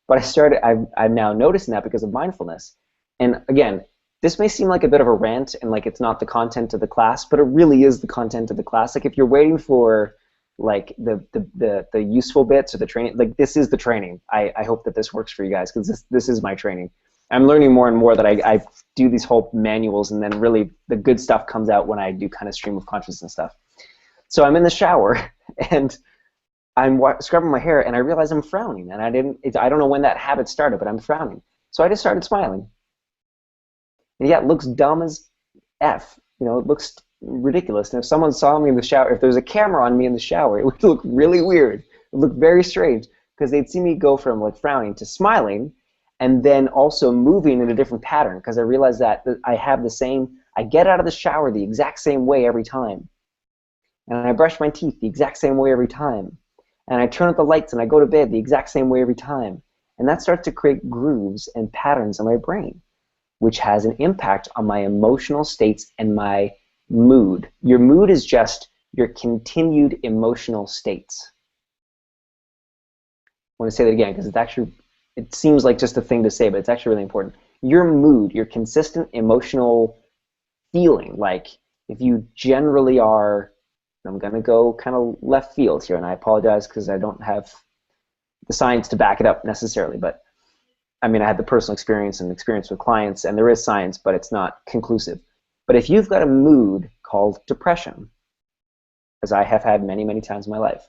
but I'm now noticing that because of mindfulness. And again, this may seem like a bit of a rant and like it's not the content of the class, but it really is the content of the class. Like if you're waiting for like the useful bits or the training, like this is the training. I hope that this works for you guys because this is my training. I'm learning more and more that I do these whole manuals, and then really the good stuff comes out when I do kind of stream of consciousness stuff. So I'm in the shower and I'm scrubbing my hair, and I realize I'm frowning, and I don't know when that habit started, but I'm frowning. So I just started smiling. And yeah, it looks dumb as F. You know, it looks ridiculous. And if someone saw me in the shower, if there was a camera on me in the shower, it would look really weird. It would look very strange because they'd see me go from like frowning to smiling, and then also moving in a different pattern because I realized that I get out of the shower the exact same way every time. And I brush my teeth the exact same way every time. And I turn up the lights and I go to bed the exact same way every time. And that starts to create grooves and patterns in my brain, which has an impact on my emotional states and my mood. Your mood is just your continued emotional states. I want to say that again because it seems like just a thing to say, but it's actually really important. Your mood, your consistent emotional feeling, like if you generally are, I'm going to go kind of left field here, and I apologize because I don't have the science to back it up necessarily, but I mean, I had the personal experience and experience with clients, and there is science, but it's not conclusive. But if you've got a mood called depression, as I have had many, many times in my life,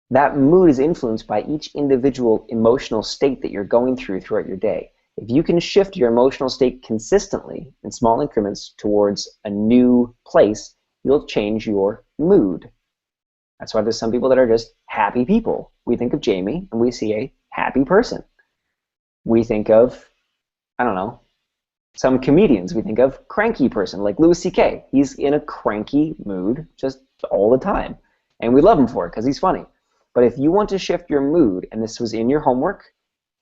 that mood is influenced by each individual emotional state that you're going throughout your day. If you can shift your emotional state consistently in small increments towards a new place, you'll change your mood. That's why there's some people that are just happy people. We think of Jamie and we see a happy person. We think of, I don't know, some comedians. We think of cranky person like Louis C.K. He's in a cranky mood just all the time. And we love him for it because he's funny. But if you want to shift your mood, and this was in your homework,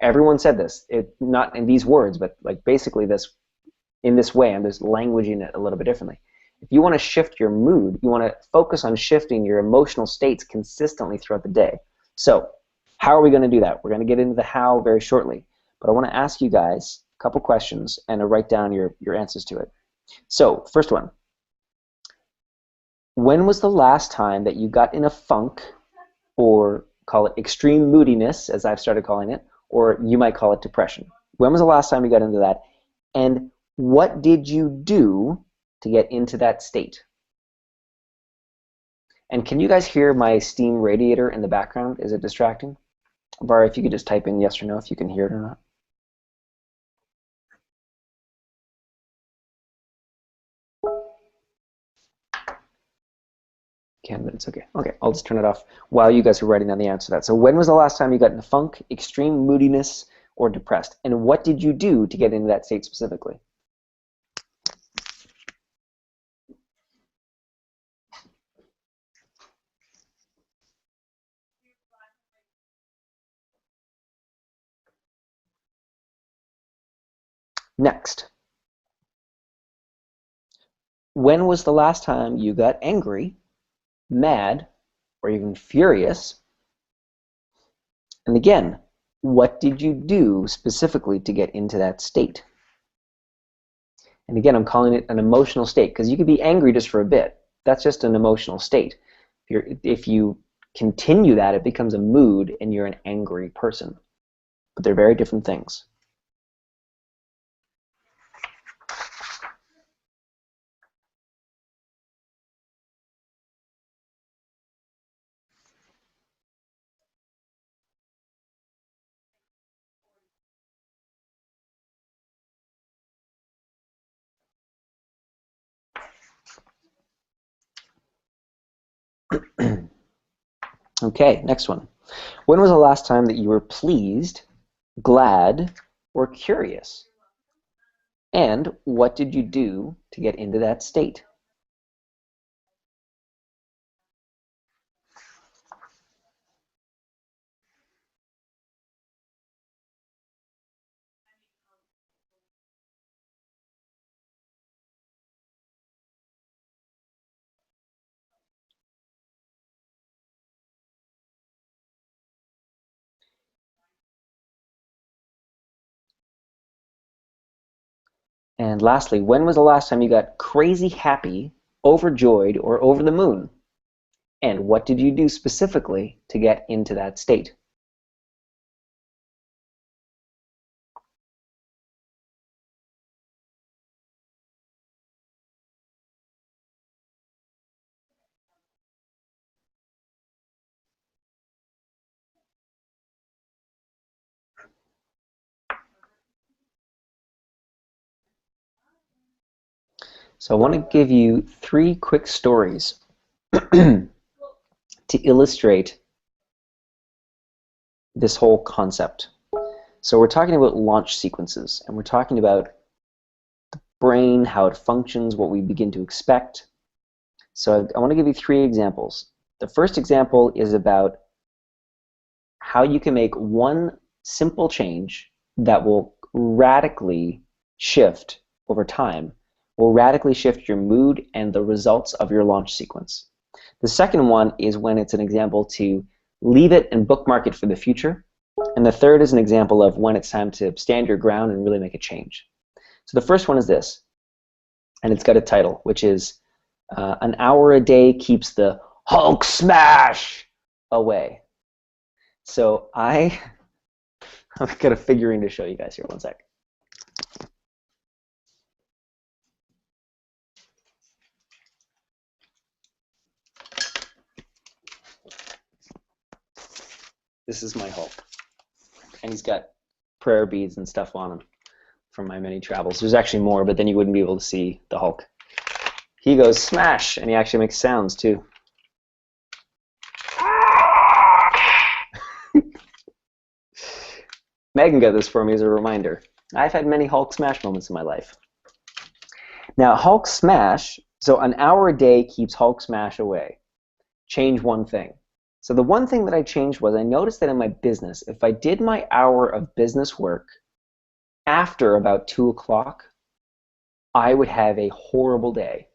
everyone said this, not in these words, but like basically this in this way, I'm just languaging it a little bit differently. If you want to shift your mood, you want to focus on shifting your emotional states consistently throughout the day. So how are we going to do that? We're going to get into the how very shortly. But I want to ask you guys a couple questions and to write down your answers to it. So first one, when was the last time that you got in a funk, or call it extreme moodiness, as I've started calling it, or you might call it depression? When was the last time you got into that? And what did you do to get into that state? And can you guys hear my steam radiator in the background? Is it distracting? Bar, if you could just type in yes or no if you can hear it or not. Can, but it's okay. Okay, I'll just turn it off while you guys are writing down the answer to that. So when was the last time you got into funk, extreme moodiness, or depressed? And what did you do to get into that state specifically? Next. When was the last time you got angry, mad, or even furious? And again, what did you do specifically to get into that state? And again, I'm calling it an emotional state because you could be angry just for a bit. That's just an emotional state. If you continue that, it becomes a mood and you're an angry person. But they're very different things. Okay, next one. When was the last time that you were pleased, glad, or curious? And what did you do to get into that state? And lastly, when was the last time you got crazy happy, overjoyed, or over the moon? And what did you do specifically to get into that state? So I want to give you 3 quick stories to illustrate this whole concept. So we're talking about launch sequences, and we're talking about the brain, how it functions, what we begin to expect. So I want to give you 3 examples. The first example is about how you can make one simple change that will radically shift over time, will radically shift your mood and the results of your launch sequence. The second one is when it's an example to leave it and bookmark it for the future. And the third is an example of when it's time to stand your ground and really make a change. So the first one is this, and it's got a title, which is an hour a day keeps the Hulk smash away. So I've got a figurine to show you guys here. One sec. This is my Hulk, and he's got prayer beads and stuff on him from my many travels. There's actually more, but then you wouldn't be able to see the Hulk. He goes smash, and he actually makes sounds too. Megan got this for me as a reminder. I've had many Hulk smash moments in my life. Now, Hulk smash, so an hour a day keeps Hulk smash away. Change one thing. So the one thing that I changed was I noticed that in my business, if I did my hour of business work after about 2 o'clock, I would have a horrible day.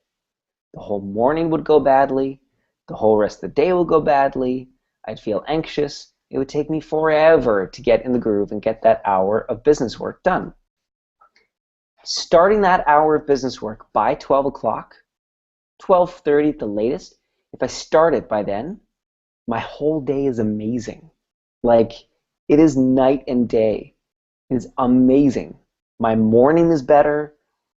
The whole morning would go badly. The whole rest of the day would go badly. I'd feel anxious. It would take me forever to get in the groove and get that hour of business work done. Starting that hour of business work by 12 o'clock, 12:30 at the latest, if I start it by then, my whole day is amazing. Like, it is night and day. It is amazing. My morning is better.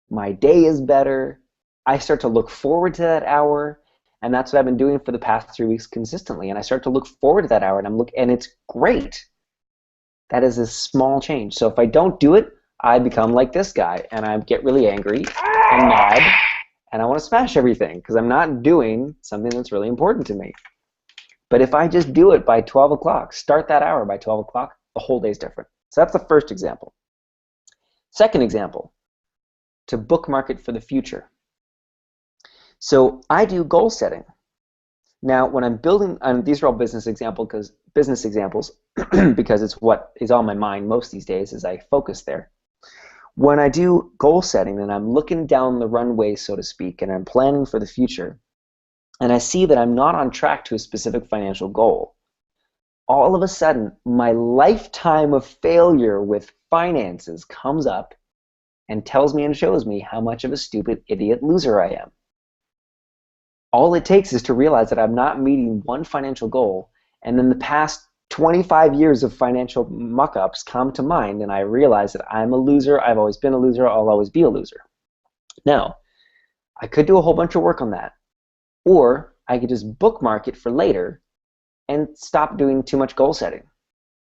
My day is better. I start to look forward to that hour, and that's what I've been doing for the past 3 weeks consistently. And I start to look forward to that hour, and it's great. That is a small change. So if I don't do it, I become like this guy, and I get really angry and mad, and I want to smash everything because I'm not doing something that's really important to me. But if I just do it by 12 o'clock, start that hour by 12 o'clock, the whole day is different. So that's the first example. Second example, to bookmark it for the future. So I do goal setting. Now, when I'm building, these are all business examples because it's what is on my mind most these days as I focus there. When I do goal setting and I'm looking down the runway, so to speak, and I'm planning for the future, and I see that I'm not on track to a specific financial goal, all of a sudden, my lifetime of failure with finances comes up and tells me and shows me how much of a stupid idiot loser I am. All it takes is to realize that I'm not meeting one financial goal, and then the past 25 years of financial muck-ups come to mind, and I realize that I'm a loser, I've always been a loser, I'll always be a loser. Now, I could do a whole bunch of work on that, or I could just bookmark it for later and stop doing too much goal setting.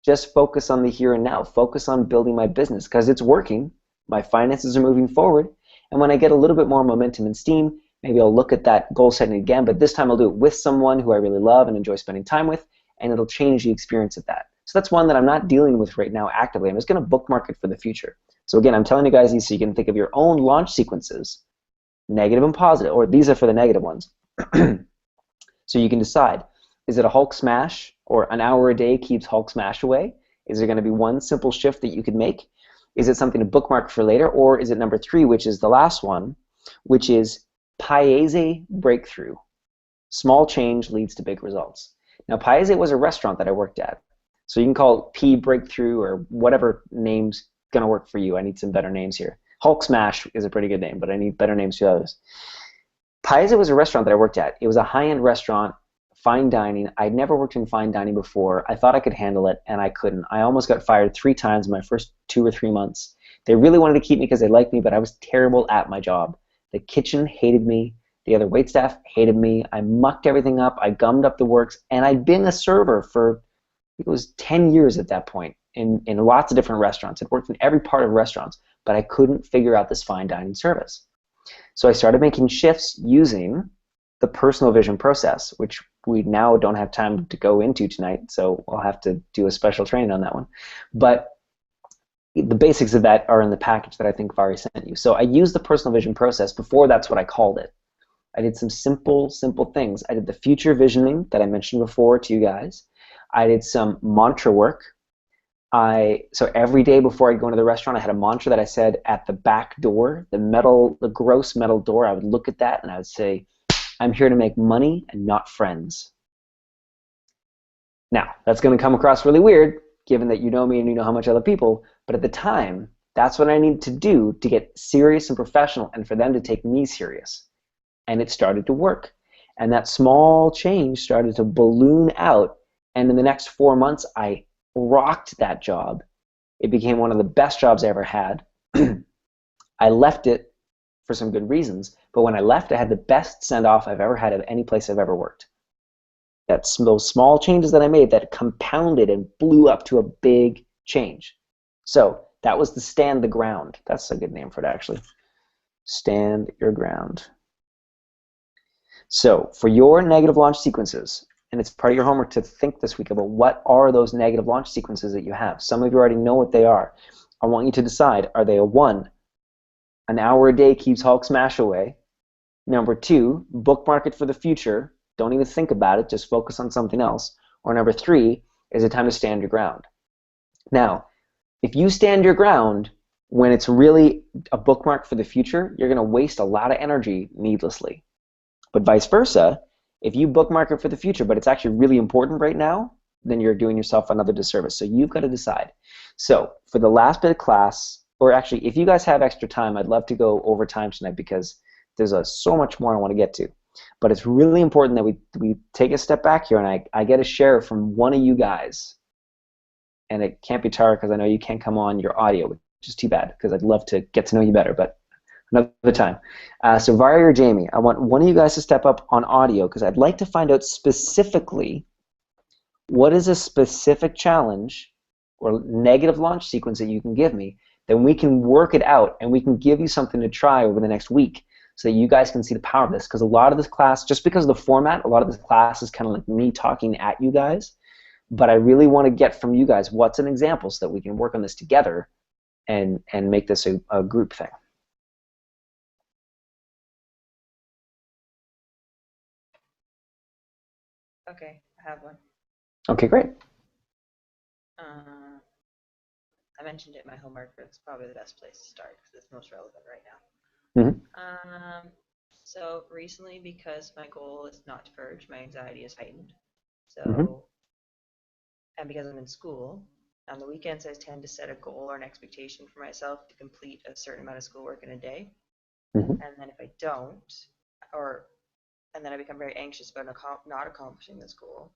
Just focus on the here and now. Focus on building my business because it's working. My finances are moving forward. And when I get a little bit more momentum and steam, maybe I'll look at that goal setting again, but this time I'll do it with someone who I really love and enjoy spending time with, and it'll change the experience of that. So that's one that I'm not dealing with right now actively. I'm just going to bookmark it for the future. So again, I'm telling you guys these so you can think of your own launch sequences, negative and positive, or these are for the negative ones. So you can decide, is it a Hulk smash, or an hour a day keeps Hulk smash away? Is there going to be one simple shift that you could make? Is it something to bookmark for later, or is it number 3, which is the last one, which is Paese breakthrough? Small change leads to big results. Now, Paese was a restaurant that I worked at. So you can call it P breakthrough or whatever name's going to work for you. I need some better names here. Hulk Smash is a pretty good name, but I need better names for others. Paese was a restaurant that I worked at. It was a high-end restaurant, fine dining. I'd never worked in fine dining before. I thought I could handle it, and I couldn't. I almost got fired 3 times in my first 2 or 3 months. They really wanted to keep me because they liked me, but I was terrible at my job. The kitchen hated me. The other waitstaff hated me. I mucked everything up. I gummed up the works, and I'd been a server for, it was 10 years at that point in lots of different restaurants. I'd worked in every part of restaurants, but I couldn't figure out this fine dining service. So I started making shifts using the personal vision process, which we now don't have time to go into tonight, so I'll have to do a special training on that one. But the basics of that are in the package that I think Vari sent you. So I used the personal vision process. Before, that's what I called it. I did some simple things. I did the future visioning that I mentioned before to you guys. I did some mantra work. So every day before I'd go into the restaurant, I had a mantra that I said at the back door, the gross metal door. I would look at that and I would say, I'm here to make money and not friends. Now, that's going to come across really weird, given that you know me and you know how much I love people, but at the time, that's what I needed to do to get serious and professional and for them to take me serious. And it started to work. And that small change started to balloon out, and in the next 4 months, I rocked that job. It became one of the best jobs I ever had. I left it for some good reasons, but when I left, I had the best send-off I've ever had at any place I've ever worked. Those small changes that I made that compounded and blew up to a big change. So that was the stand the ground. That's a good name for it, actually. Stand your ground. So for your negative launch sequences, and it's part of your homework to think this week about what are those negative launch sequences that you have. Some of you already know what they are. I want you to decide, are they a 1, an hour a day keeps Hulk smash away? Number 2, bookmark it for the future. Don't even think about it, just focus on something else. Or number 3, is it time to stand your ground? Now, if you stand your ground when it's really a bookmark for the future, you're going to waste a lot of energy needlessly. But vice versa, if you bookmark it for the future, but it's actually really important right now, then you're doing yourself another disservice. So you've got to decide. So for the last bit of class, or actually, if you guys have extra time, I'd love to go over time tonight because there's so much more I want to get to. But it's really important that we take a step back here, and I get a share from one of you guys. And it can't be Tara because I know you can't come on your audio, which is too bad because I'd love to get to know you better, but another time. So Vari or Jamie, I want one of you guys to step up on audio because I'd like to find out specifically what is a specific challenge or negative launch sequence that you can give me. Then we can work it out and we can give you something to try over the next week so that you guys can see the power of this. Because a lot of this class, just because of the format, a lot of this class is kind of like me talking at you guys. But I really want to get from you guys what's an example so that we can work on this together and make this a group thing. Okay, I have one. Okay, great. I mentioned it in my homework, but it's probably the best place to start because it's most relevant right now. So recently, because my goal is not to purge, my anxiety is heightened. So, and because I'm in school, on the weekends I tend to set a goal or an expectation for myself to complete a certain amount of schoolwork in a day. And then if I don't, and then I become very anxious about not accomplishing this goal.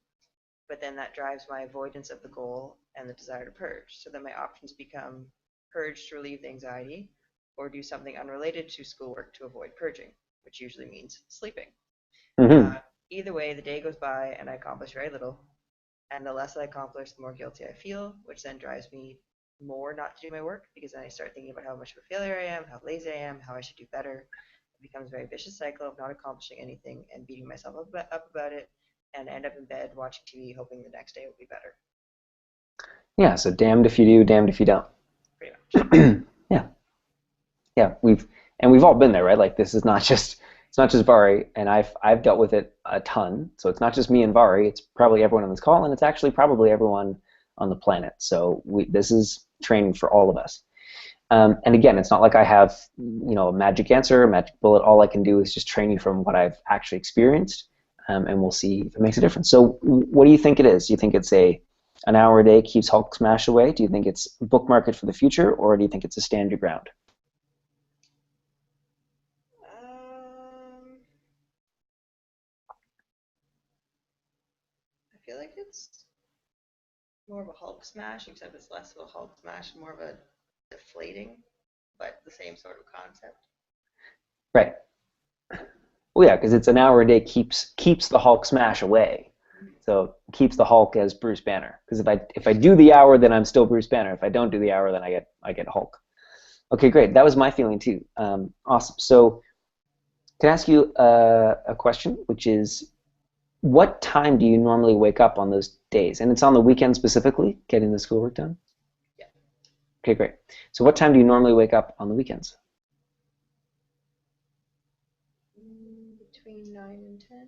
But then that drives my avoidance of the goal and the desire to purge. So then my options become purge to relieve the anxiety, or do something unrelated to schoolwork to avoid purging, which usually means sleeping. Either way, the day goes by and I accomplish very little. And the less I accomplish, the more guilty I feel, which then drives me more not to do my work because then I start thinking about how much of a failure I am, how lazy I am, how I should do better. It becomes a very vicious cycle of not accomplishing anything and beating myself up about it, and end up in bed watching TV hoping the next day will be better. Yeah, so damned if you do, damned if you don't. Pretty much. Yeah. Yeah, we've all been there, right? Like this is not just it's not just Vari, and I've dealt with it a ton. So it's not just me and Vari. It's probably everyone on this call, and it's actually probably everyone on the planet. So this is training for all of us. And again, it's not like I have a magic answer, a magic bullet. All I can do is just train you from what I've actually experienced, and we'll see if it makes a difference. So what do you think it is? Do you think it's an hour a day keeps Hulk smash away? Do you think it's bookmark it for the future, or do you think it's a stand your ground? I feel like it's more of a Hulk smash, except it's less of a Hulk smash, more of a deflating, but the same sort of concept. Right. Well, yeah, because it's an hour a day keeps the Hulk smash away. So keeps the Hulk as Bruce Banner. Because if I do the hour, then I'm still Bruce Banner. If I don't do the hour, then I get Hulk. Okay, great. That was my feeling too. Awesome. So can I ask you a question, which is, what time do you normally wake up on those days? And it's on the weekend specifically, getting the schoolwork done? Yeah. Okay, great. So what time do you normally wake up on the weekends? Between 9 and 10.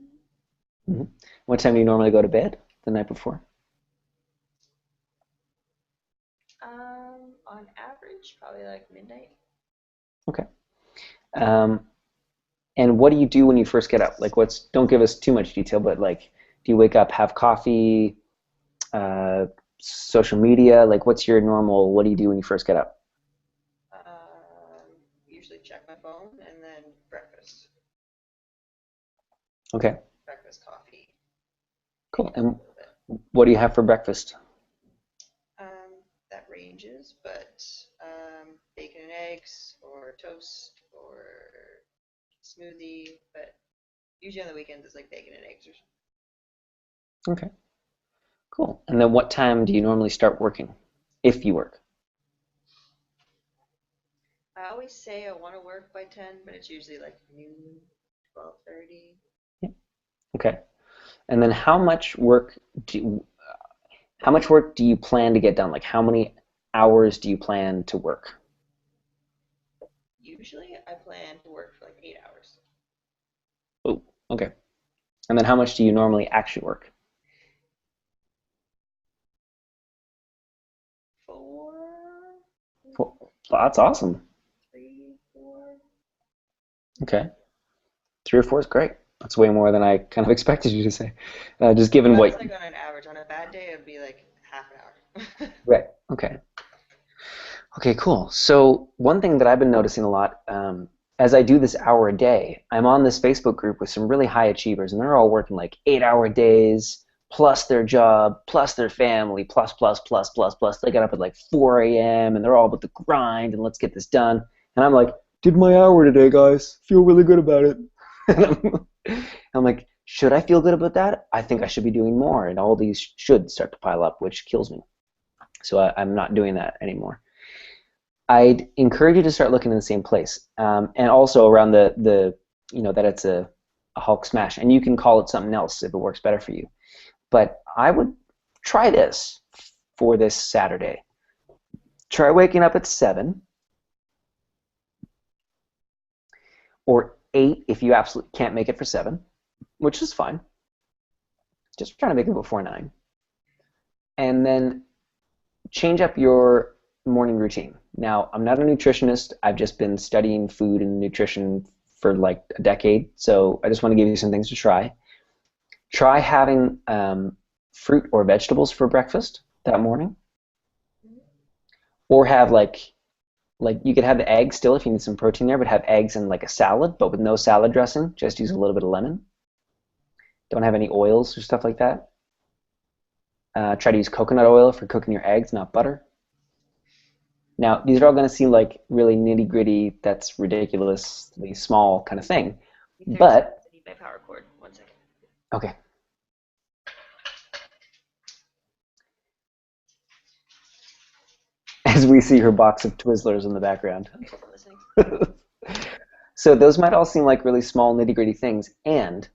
Mm-hmm. What time do you normally go to bed the night before? On average, probably like midnight. Okay. And what do you do when you first get up? Like, don't give us too much detail, but like, do you wake up, have coffee, social media? Like, what's your normal, what do you do when you first get up? Usually check my phone and then breakfast. Okay. Breakfast, coffee. Cool. And what do you have for breakfast? That ranges, but bacon and eggs or toast or smoothie, but usually on the weekends it's like bacon and eggs or something. Okay. Cool. And then what time do you normally start working, if you work? I always say I want to work by 10, but it's usually like noon, 12:30. Yeah. Okay. And then how much work do you plan to get done? Like, how many hours do you plan to work? Usually I plan to work for like 8 hours. Oh, okay. And then how much do you normally actually work? 4, Well, that's awesome. 3, 4. Okay. 3 or 4 is great. That's way more than I kind of expected you to say. Just given That's what... like on an average. On a bad day, it would be like half an hour. Right. Okay. Okay, cool. So one thing that I've been noticing a lot, as I do this hour a day, I'm on this Facebook group with some really high achievers, and they're all working like 8-hour days, plus their job, plus their family, plus, plus, plus, plus, plus. They get up at like 4 a.m., and they're all about the grind, and let's get this done. And I'm like, did my hour today, guys. Feel really good about it. I'm like, should I feel good about that? I think I should be doing more, and all these should start to pile up, which kills me. So I'm not doing that anymore. I'd encourage you to start looking in the same place, and also around the that it's a Hulk smash, and you can call it something else if it works better for you. But I would try this for this Saturday. Try waking up at 7 or 8 if you absolutely can't make it for 7, which is fine. Just trying to make it before 9, and then change up your morning routine. Now, I'm not a nutritionist. I've just been studying food and nutrition for like a decade, so I just want to give you some things to try. Try having fruit or vegetables for breakfast that morning, or have like you could have the eggs still if you need some protein there, but have eggs in like a salad, but with no salad dressing. Just use a little bit of lemon. Don't have any oils or stuff like that. Try to use coconut oil for cooking your eggs, not butter. Now, these are all going to seem like really nitty-gritty, that's ridiculously small kind of thing, but... I need my power cord. 1 second. Okay. As we see her box of Twizzlers in the background. Listening. So those might all seem like really small, nitty-gritty things, and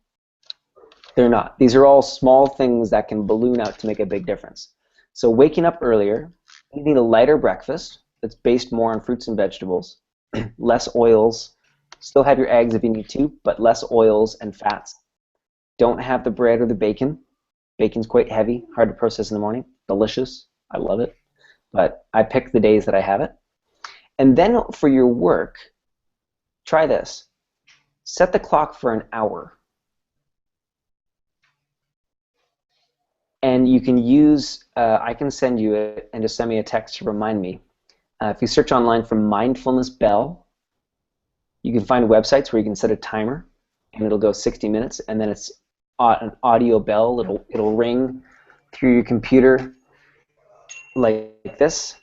they're not. These are all small things that can balloon out to make a big difference. So waking up earlier, eating a lighter breakfast that's based more on fruits and vegetables, less oils. Still have your eggs if you need to, but less oils and fats. Don't have the bread or the bacon. Bacon's quite heavy, hard to process in the morning. Delicious. I love it. But I pick the days that I have it. And then for your work, try this. Set the clock for an hour. And you can use, I can send you it and just send me a text to remind me. If you search online for mindfulness bell, you can find websites where you can set a timer and it'll go 60 minutes, and then it's an audio bell. It'll ring through your computer like this.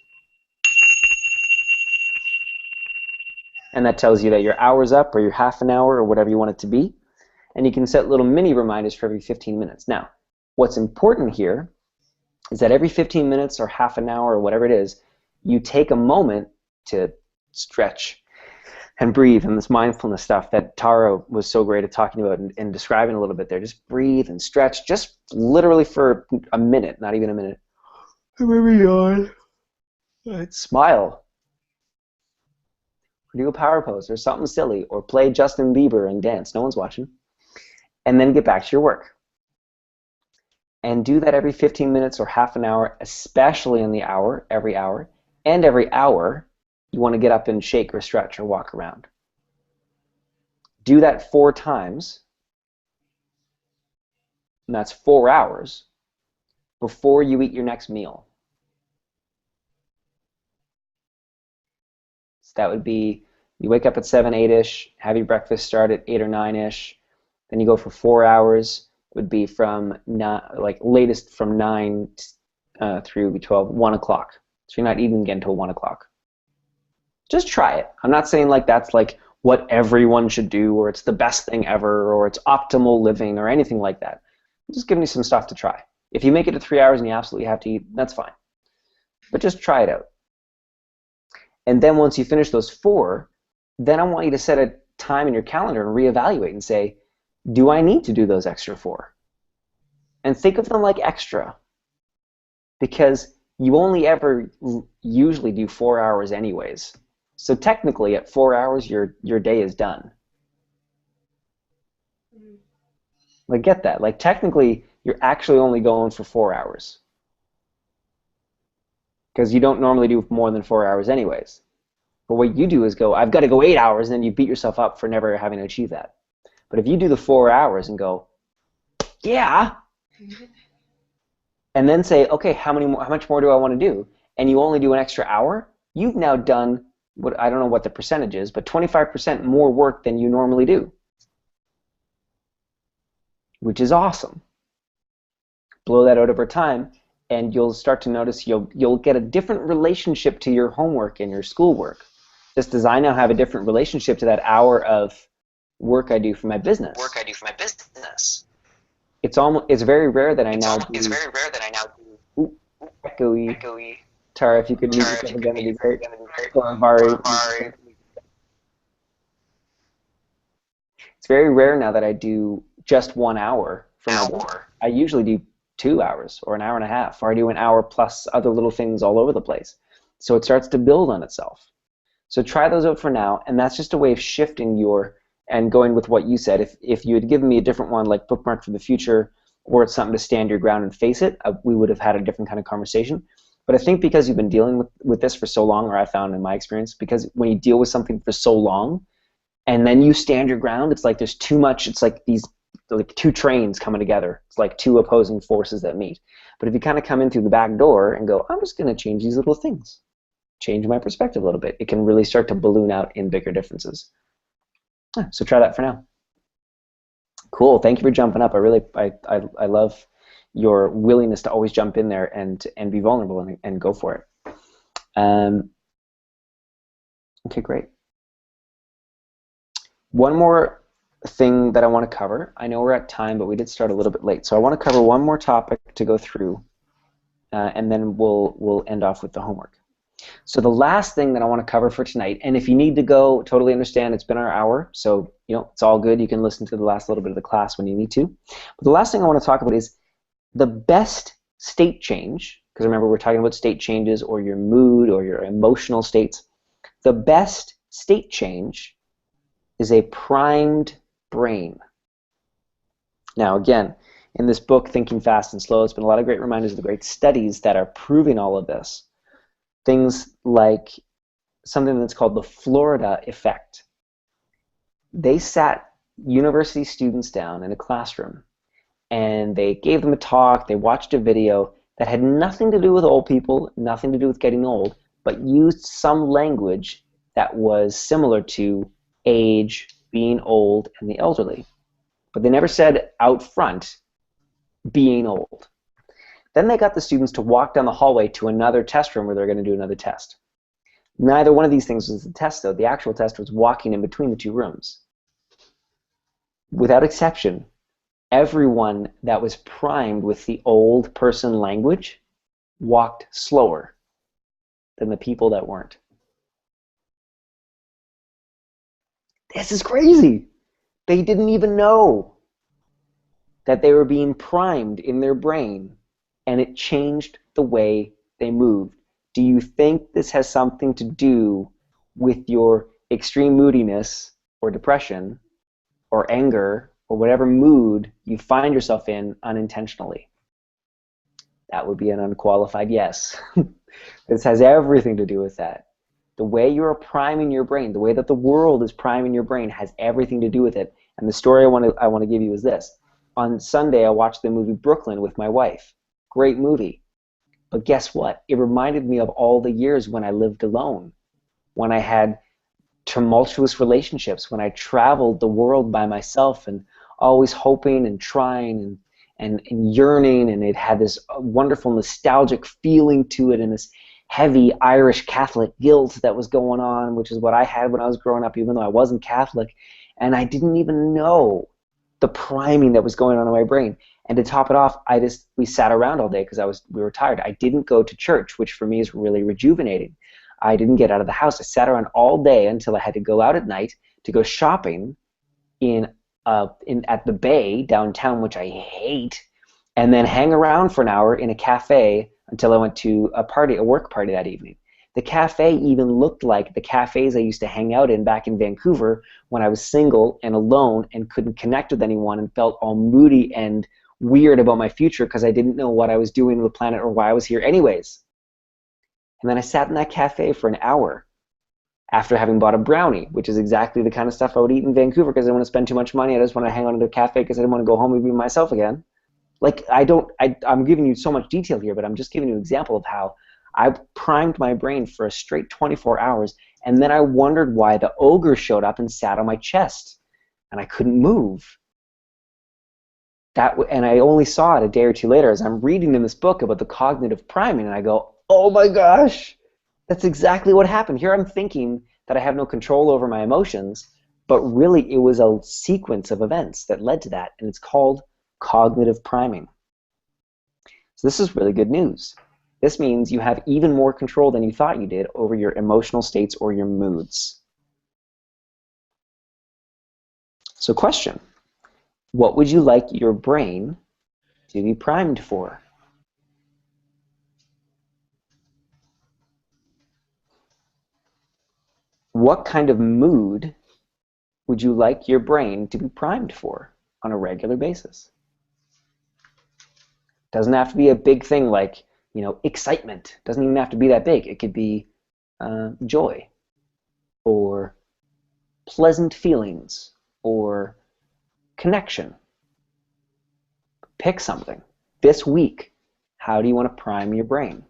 And that tells you that your hour's up or your half an hour or whatever you want it to be. And you can set little mini reminders for every 15 minutes. Now, what's important here is that every 15 minutes or half an hour or whatever it is, you take a moment to stretch and breathe, and this mindfulness stuff that Tara was so great at talking about and describing a little bit there. Just breathe and stretch, just literally for a minute, not even a minute. Maybe yawn. Smile. Do a power pose or something silly, or play Justin Bieber and dance. No one's watching. And then get back to your work. And do that every 15 minutes or half an hour, especially in the hour, every hour. And every hour, you want to get up and shake or stretch or walk around. Do that 4 times, and that's 4 hours, before you eat your next meal. So that would be, you wake up at 7, 8-ish, have your breakfast start at 8 or 9-ish, then you go for 4 hours. It would be from, latest from 9 through 12, 1 o'clock. So you're not eating again until 1 o'clock. Just try it. I'm not saying like that's like what everyone should do, or it's the best thing ever, or it's optimal living, or anything like that. I'm just giving you some stuff to try. If you make it to 3 hours and you absolutely have to eat, that's fine. But just try it out. And then once you finish those 4, then I want you to set a time in your calendar and reevaluate and say, do I need to do those extra 4? And think of them like extra. Because you only ever usually do 4 hours anyways. So technically at 4 hours your day is done. Like, get that. Like, technically you're actually only going for 4 hours. Because you don't normally do more than 4 hours anyways. But what you do is go, I've got to go 8 hours, and then you beat yourself up for never having to achieve that. But if you do the 4 hours and go, yeah, and then say, okay, how much more do I want to do? And you only do an extra hour, you've now done, what I don't know what the percentage is, but 25% more work than you normally do. Which is awesome. Blow that out over time, and you'll start to notice you'll get a different relationship to your homework and your schoolwork. Just as I now have a different relationship to that hour of work I do for my business. It's very rare that I now do. Echoey. Tara, if you could mute yourself again, it'd be great. Or Vari. It's very rare now that I do just 1 hour for my work. I usually do 2 hours or an hour and a half, or I do an hour plus other little things all over the place. So it starts to build on itself. So try those out for now, and that's just a way of shifting your, and going with what you said. If you had given me a different one, like bookmark for the future, or it's something to stand your ground and face it, we would have had a different kind of conversation. But I think because you've been dealing with this for so long, or I found in my experience, because when you deal with something for so long, and then you stand your ground, it's like there's too much, it's like these, like 2 trains coming together. It's like 2 opposing forces that meet. But if you kind of come in through the back door and go, I'm just going to change these little things, change my perspective a little bit, it can really start to balloon out in bigger differences. So try that for now. Cool. Thank you for jumping up. I love your willingness to always jump in there and be vulnerable and go for it. Okay, great. One more thing that I want to cover. I know we're at time, but we did start a little bit late. So I want to cover one more topic to go through, and then we'll end off with the homework. So the last thing that I want to cover for tonight, and if you need to go, totally understand, it's been our hour, so it's all good. You can listen to the last little bit of the class when you need to. But the last thing I want to talk about is the best state change, because remember we're talking about state changes or your mood or your emotional states. The best state change is a primed brain. Now, again, in this book, Thinking Fast and Slow, there's been a lot of great reminders of the great studies that are proving all of this. Things like something that's called the Florida effect. They sat university students down in a classroom and they gave them a talk, they watched a video that had nothing to do with old people, nothing to do with getting old, but used some language that was similar to age, being old, and the elderly. But they never said out front, being old. Then they got the students to walk down the hallway to another test room where they're going to do another test. Neither one of these things was the test, though. The actual test was walking in between the two rooms. Without exception, everyone that was primed with the old person language walked slower than the people that weren't. This is crazy. They didn't even know that they were being primed in their brain, and it changed the way they moved. Do you think this has something to do with your extreme moodiness or depression or anger or whatever mood you find yourself in unintentionally? That would be an unqualified yes. This has everything to do with that. The way you're priming your brain, the way that the world is priming your brain has everything to do with it. And the story I want to give you is this. On Sunday, I watched the movie Brooklyn with my wife. Great movie. But guess what? It reminded me of all the years when I lived alone, when I had tumultuous relationships, when I traveled the world by myself and always hoping and trying and yearning, and it had this wonderful nostalgic feeling to it and this heavy Irish Catholic guilt that was going on, which is what I had when I was growing up, even though I wasn't Catholic. And I didn't even know the priming that was going on in my brain. And to top it off, we sat around all day because we were tired. I didn't go to church, which for me is really rejuvenating. I didn't get out of the house. I sat around all day until I had to go out at night to go shopping at the Bay downtown, which I hate, and then hang around for an hour in a cafe until I went to a work party that evening. The cafe even looked like the cafes I used to hang out in back in Vancouver when I was single and alone and couldn't connect with anyone and felt all moody and weird about my future because I didn't know what I was doing on the planet or why I was here anyways. And then I sat in that cafe for an hour after having bought a brownie, which is exactly the kind of stuff I would eat in Vancouver because I didn't want to spend too much money. I just want to hang out in the cafe because I didn't want to go home and be myself again. Like, I'm giving you so much detail here, but I'm just giving you an example of how I primed my brain for a straight 24 hours, and then I wondered why the ogre showed up and sat on my chest, and I couldn't move. And I only saw it a day or two later as I'm reading in this book about the cognitive priming, and I go, oh my gosh, that's exactly what happened. Here I'm thinking that I have no control over my emotions, but really it was a sequence of events that led to that, and it's called cognitive priming. So this is really good news. This means you have even more control than you thought you did over your emotional states or your moods. So question, what would you like your brain to be primed for? What kind of mood would you like your brain to be primed for on a regular basis? Doesn't have to be a big thing like, excitement. Doesn't even have to be that big. It could be joy or pleasant feelings or connection. Pick something. This week, how do you want to prime your brain?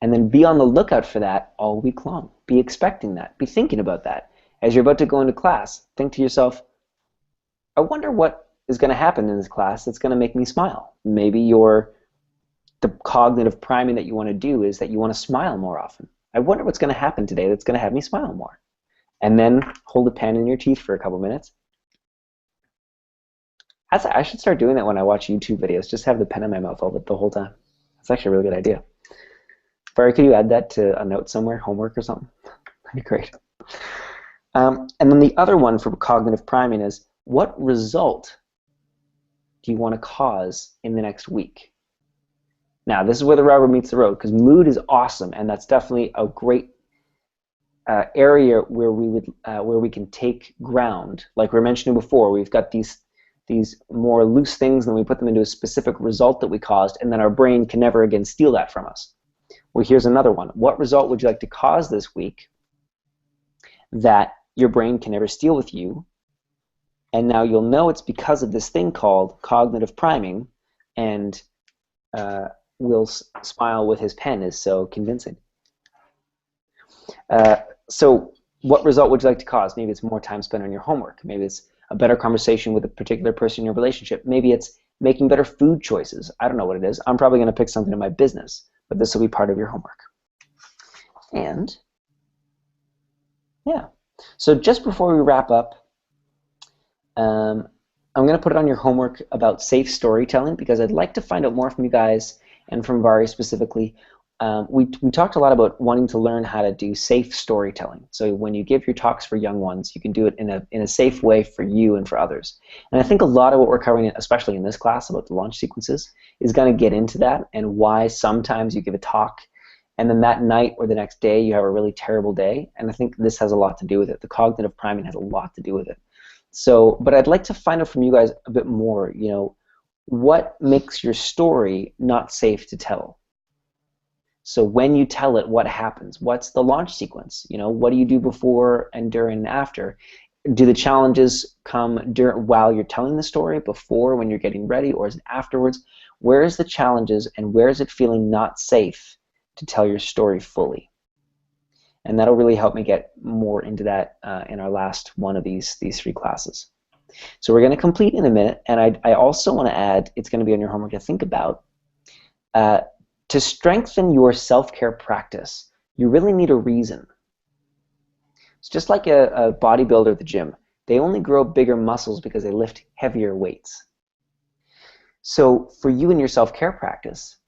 And then be on the lookout for that all week long. Be expecting that. Be thinking about that. As you're about to go into class, think to yourself, I wonder what is going to happen in this class that's going to make me smile. Maybe the cognitive priming that you want to do is that you want to smile more often. I wonder what's going to happen today that's going to have me smile more. And then hold a pen in your teeth for a couple minutes. I should start doing that when I watch YouTube videos. Just have the pen in my mouth the whole time. That's actually a really good idea. Barry, could you add that to a note somewhere, homework or something? That'd be great. And then the other one for cognitive priming is, what result do you want to cause in the next week? Now, this is where the rubber meets the road, because mood is awesome, and that's definitely a great area where we can take ground. Like we were mentioning before, we've got these more loose things, and we put them into a specific result that we caused, and then our brain can never again steal that from us. Well, here's another one. What result would you like to cause this week that your brain can never steal with you? And now you'll know it's because of this thing called cognitive priming, and Will's smile with his pen is so convincing. So what result would you like to cause? Maybe it's more time spent on your homework. Maybe it's a better conversation with a particular person in your relationship. Maybe it's making better food choices. I don't know what it is. I'm probably going to pick something in my business, but this will be part of your homework. And yeah, so just before we wrap up, I'm going to put it on your homework about safe storytelling, because I'd like to find out more from you guys and from Vari specifically. We talked a lot about wanting to learn how to do safe storytelling. So when you give your talks for young ones, you can do it in a safe way for you and for others. And I think a lot of what we're covering, especially in this class about the launch sequences, is going to get into that, and why sometimes you give a talk and then that night or the next day you have a really terrible day. And I think this has a lot to do with it. The cognitive priming has a lot to do with it. So, but I'd like to find out from you guys a bit more, what makes your story not safe to tell? So when you tell it, what happens? What's the launch sequence? What do you do before and during and after? Do the challenges come while you're telling the story, before when you're getting ready, or is it afterwards? Where is the challenges, and where is it feeling not safe to tell your story fully? And that'll really help me get more into that in our last one of these 3 classes. So we're going to complete in a minute, and I also want to add, it's going to be on your homework to think about, to strengthen your self-care practice, you really need a reason. It's just like a bodybuilder at the gym. They only grow bigger muscles because they lift heavier weights. So for you in your self-care practice,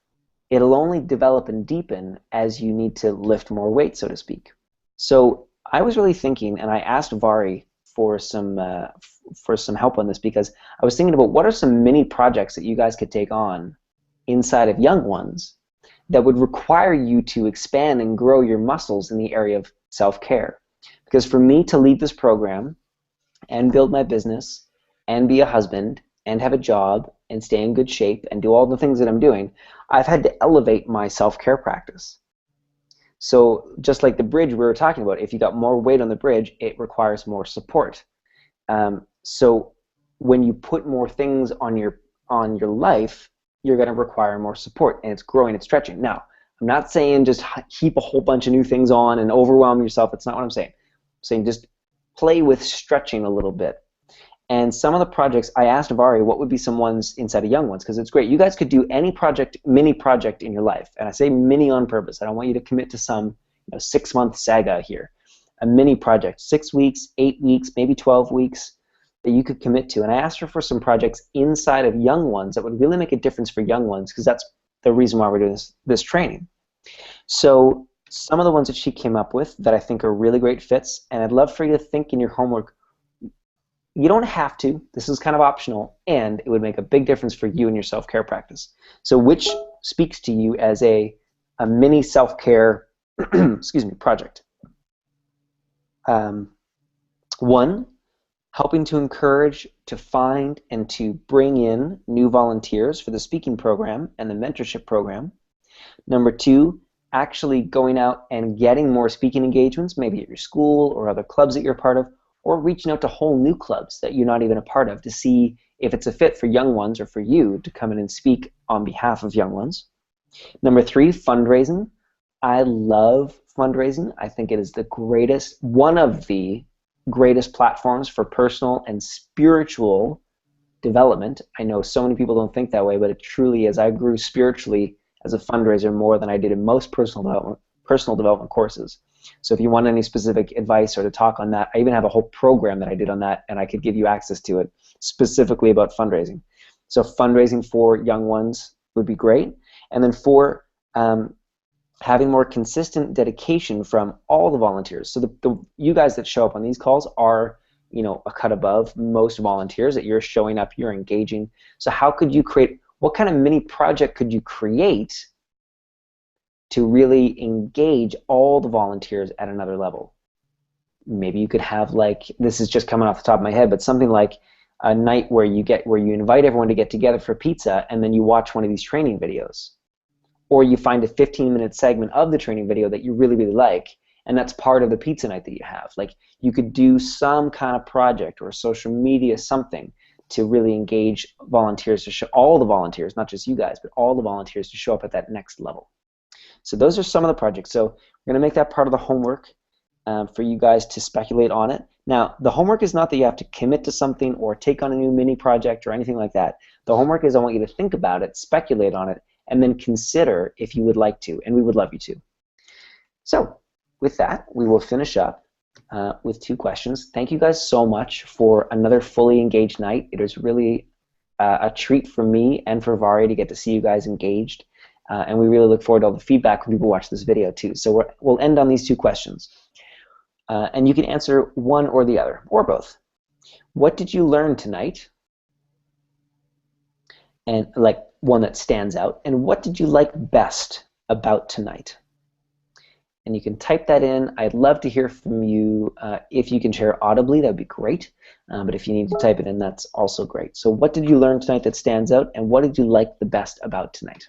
it'll only develop and deepen as you need to lift more weight, so to speak. So I was really thinking, and I asked Vari for some help on this, because I was thinking about what are some mini projects that you guys could take on inside of young ones that would require you to expand and grow your muscles in the area of self-care. Because for me to lead this program and build my business and be a husband and have a job and stay in good shape and do all the things that I'm doing, I've had to elevate my self-care practice. So just like the bridge we were talking about, if you got more weight on the bridge, it requires more support. So when you put more things on your life, you're going to require more support, and it's growing and stretching. Now, I'm not saying just heap a whole bunch of new things on and overwhelm yourself. That's not what I'm saying. I'm saying just play with stretching a little bit. And some of the projects, I asked Vari what would be some ones inside of young ones, because it's great. You guys could do any project, mini project in your life. And I say mini on purpose. I don't want you to commit to some 6-month saga here. A mini project, 6 weeks, 8 weeks, maybe 12 weeks, that you could commit to. And I asked her for some projects inside of young ones that would really make a difference for young ones, because that's the reason why we're doing this training. So some of the ones that she came up with that I think are really great fits, and I'd love for you to think in your homework. You don't have to. This is kind of optional, and it would make a big difference for you in your self-care practice. So which speaks to you as a mini self-care project? 1, helping to encourage, to find, and to bring in new volunteers for the speaking program and the mentorship program. Number 2, actually going out and getting more speaking engagements, maybe at your school or other clubs that you're a part of, or reaching out to whole new clubs that you're not even a part of to see if it's a fit for young ones or for you to come in and speak on behalf of young ones. Number 3, fundraising. I love fundraising. I think it is one of the greatest platforms for personal and spiritual development. I know so many people don't think that way, but it truly is. I grew spiritually as a fundraiser more than I did in most personal development courses. So if you want any specific advice or to talk on that, I even have a whole program that I did on that, and I could give you access to it specifically about fundraising. So fundraising for young ones would be great. And then 4, having more consistent dedication from all the volunteers. So you guys that show up on these calls are, a cut above most volunteers, that you're showing up, you're engaging. So how could you what kind of mini project could you create to really engage all the volunteers at another level? maybe you could have, like, this is just coming off the top of my head, but something like a night where you invite everyone to get together for pizza, and then you watch one of these training videos. Or you find a 15-minute segment of the training video that you really, really like, and that's part of the pizza night that you have. Like, you could do some kind of project or social media something to really engage volunteers, to show all the volunteers, not just you guys, but all the volunteers to show up at that next level. So those are some of the projects. So we're going to make that part of the homework for you guys to speculate on it. Now, the homework is not that you have to commit to something or take on a new mini project or anything like that. The homework is I want you to think about it, speculate on it, and then consider if you would like to, and we would love you to. So with that, we will finish up with 2 questions. Thank you guys so much for another fully engaged night. It is really a treat for me and for Vari to get to see you guys engaged, and we really look forward to all the feedback when people watch this video too. So we'll end on these 2 questions. And you can answer one or the other, or both. What did you learn tonight? And like one that stands out. And what did you like best about tonight? And you can type that in. I'd love to hear from you. If you can share audibly, that'd be great. But if you need to type it in, that's also great. So what did you learn tonight that stands out? And what did you like the best about tonight?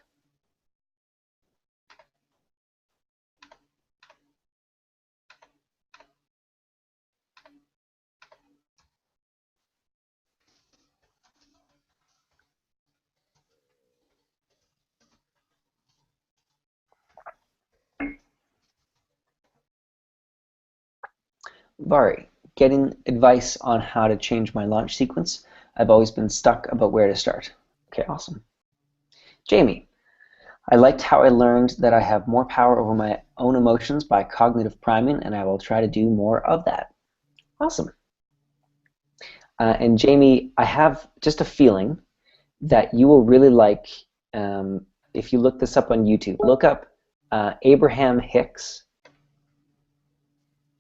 Vari, getting advice on how to change my launch sequence. I've always been stuck about where to start. Okay, awesome. Jamie, I liked how I learned that I have more power over my own emotions by cognitive priming, and I will try to do more of that. Awesome. And Jamie, I have just a feeling that you will really like, if you look this up on YouTube, look up Abraham Hicks.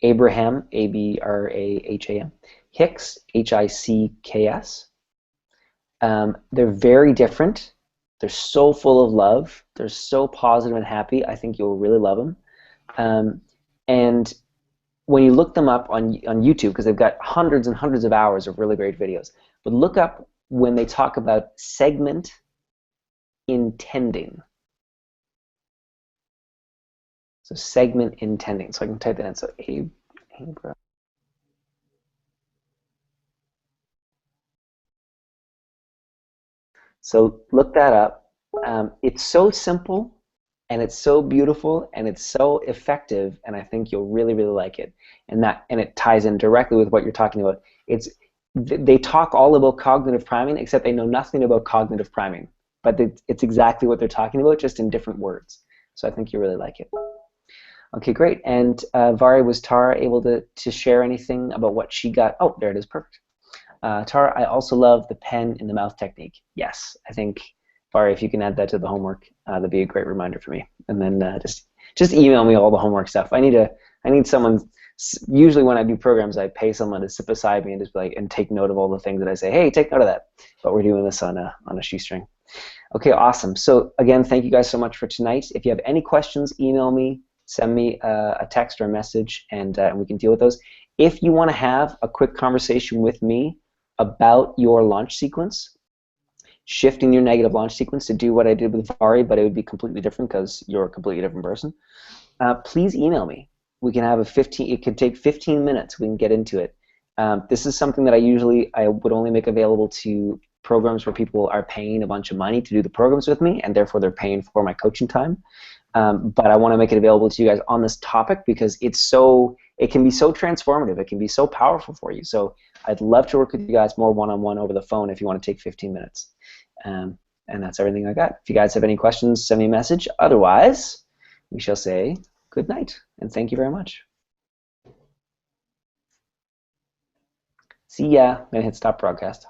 Abraham, A-B-R-A-H-A-M, Hicks, H-I-C-K-S. They're very different. They're so full of love. They're so positive and happy. I think you'll really love them. And when you look them up on YouTube, because they've got hundreds and hundreds of hours of really great videos, but look up when they talk about segment intending. So segment intending. So I can type that in. So Abraham. So look that up. It's so simple, and it's so beautiful, and it's so effective, and I think you'll really, really like it. And it ties in directly with what you're talking about. They talk all about cognitive priming, except they know nothing about cognitive priming. But it's exactly what they're talking about, just in different words. So I think you really like it. Okay, great. And Vari, was Tara able to share anything about what she got? Oh, there it is. Perfect. Tara, I also love the pen in the mouth technique. Yes, I think, Vari, if you can add that to the homework, that'd be a great reminder for me. And then just email me all the homework stuff. I need someone. Usually when I do programs, I pay someone to sit beside me and just and take note of all the things that I say. Hey, take note of that. But we're doing this on a shoestring. Okay, awesome. So again, thank you guys so much for tonight. If you have any questions, email me. Send me a text or a message, and we can deal with those. If you want to have a quick conversation with me about your launch sequence, shifting your negative launch sequence to do what I did with Vari, but it would be completely different because you're a completely different person, please email me. We can have it could take 15 minutes. We can get into it. This is something that I would only make available to programs where people are paying a bunch of money to do the programs with me, and therefore they're paying for my coaching time. But I want to make it available to you guys on this topic because it can be so transformative. It can be so powerful for you. So I'd love to work with you guys more one-on-one over the phone if you want to take 15 minutes. And that's everything I got. If you guys have any questions, send me a message. Otherwise, we shall say good night, and thank you very much. See ya. I'm going to hit stop broadcast.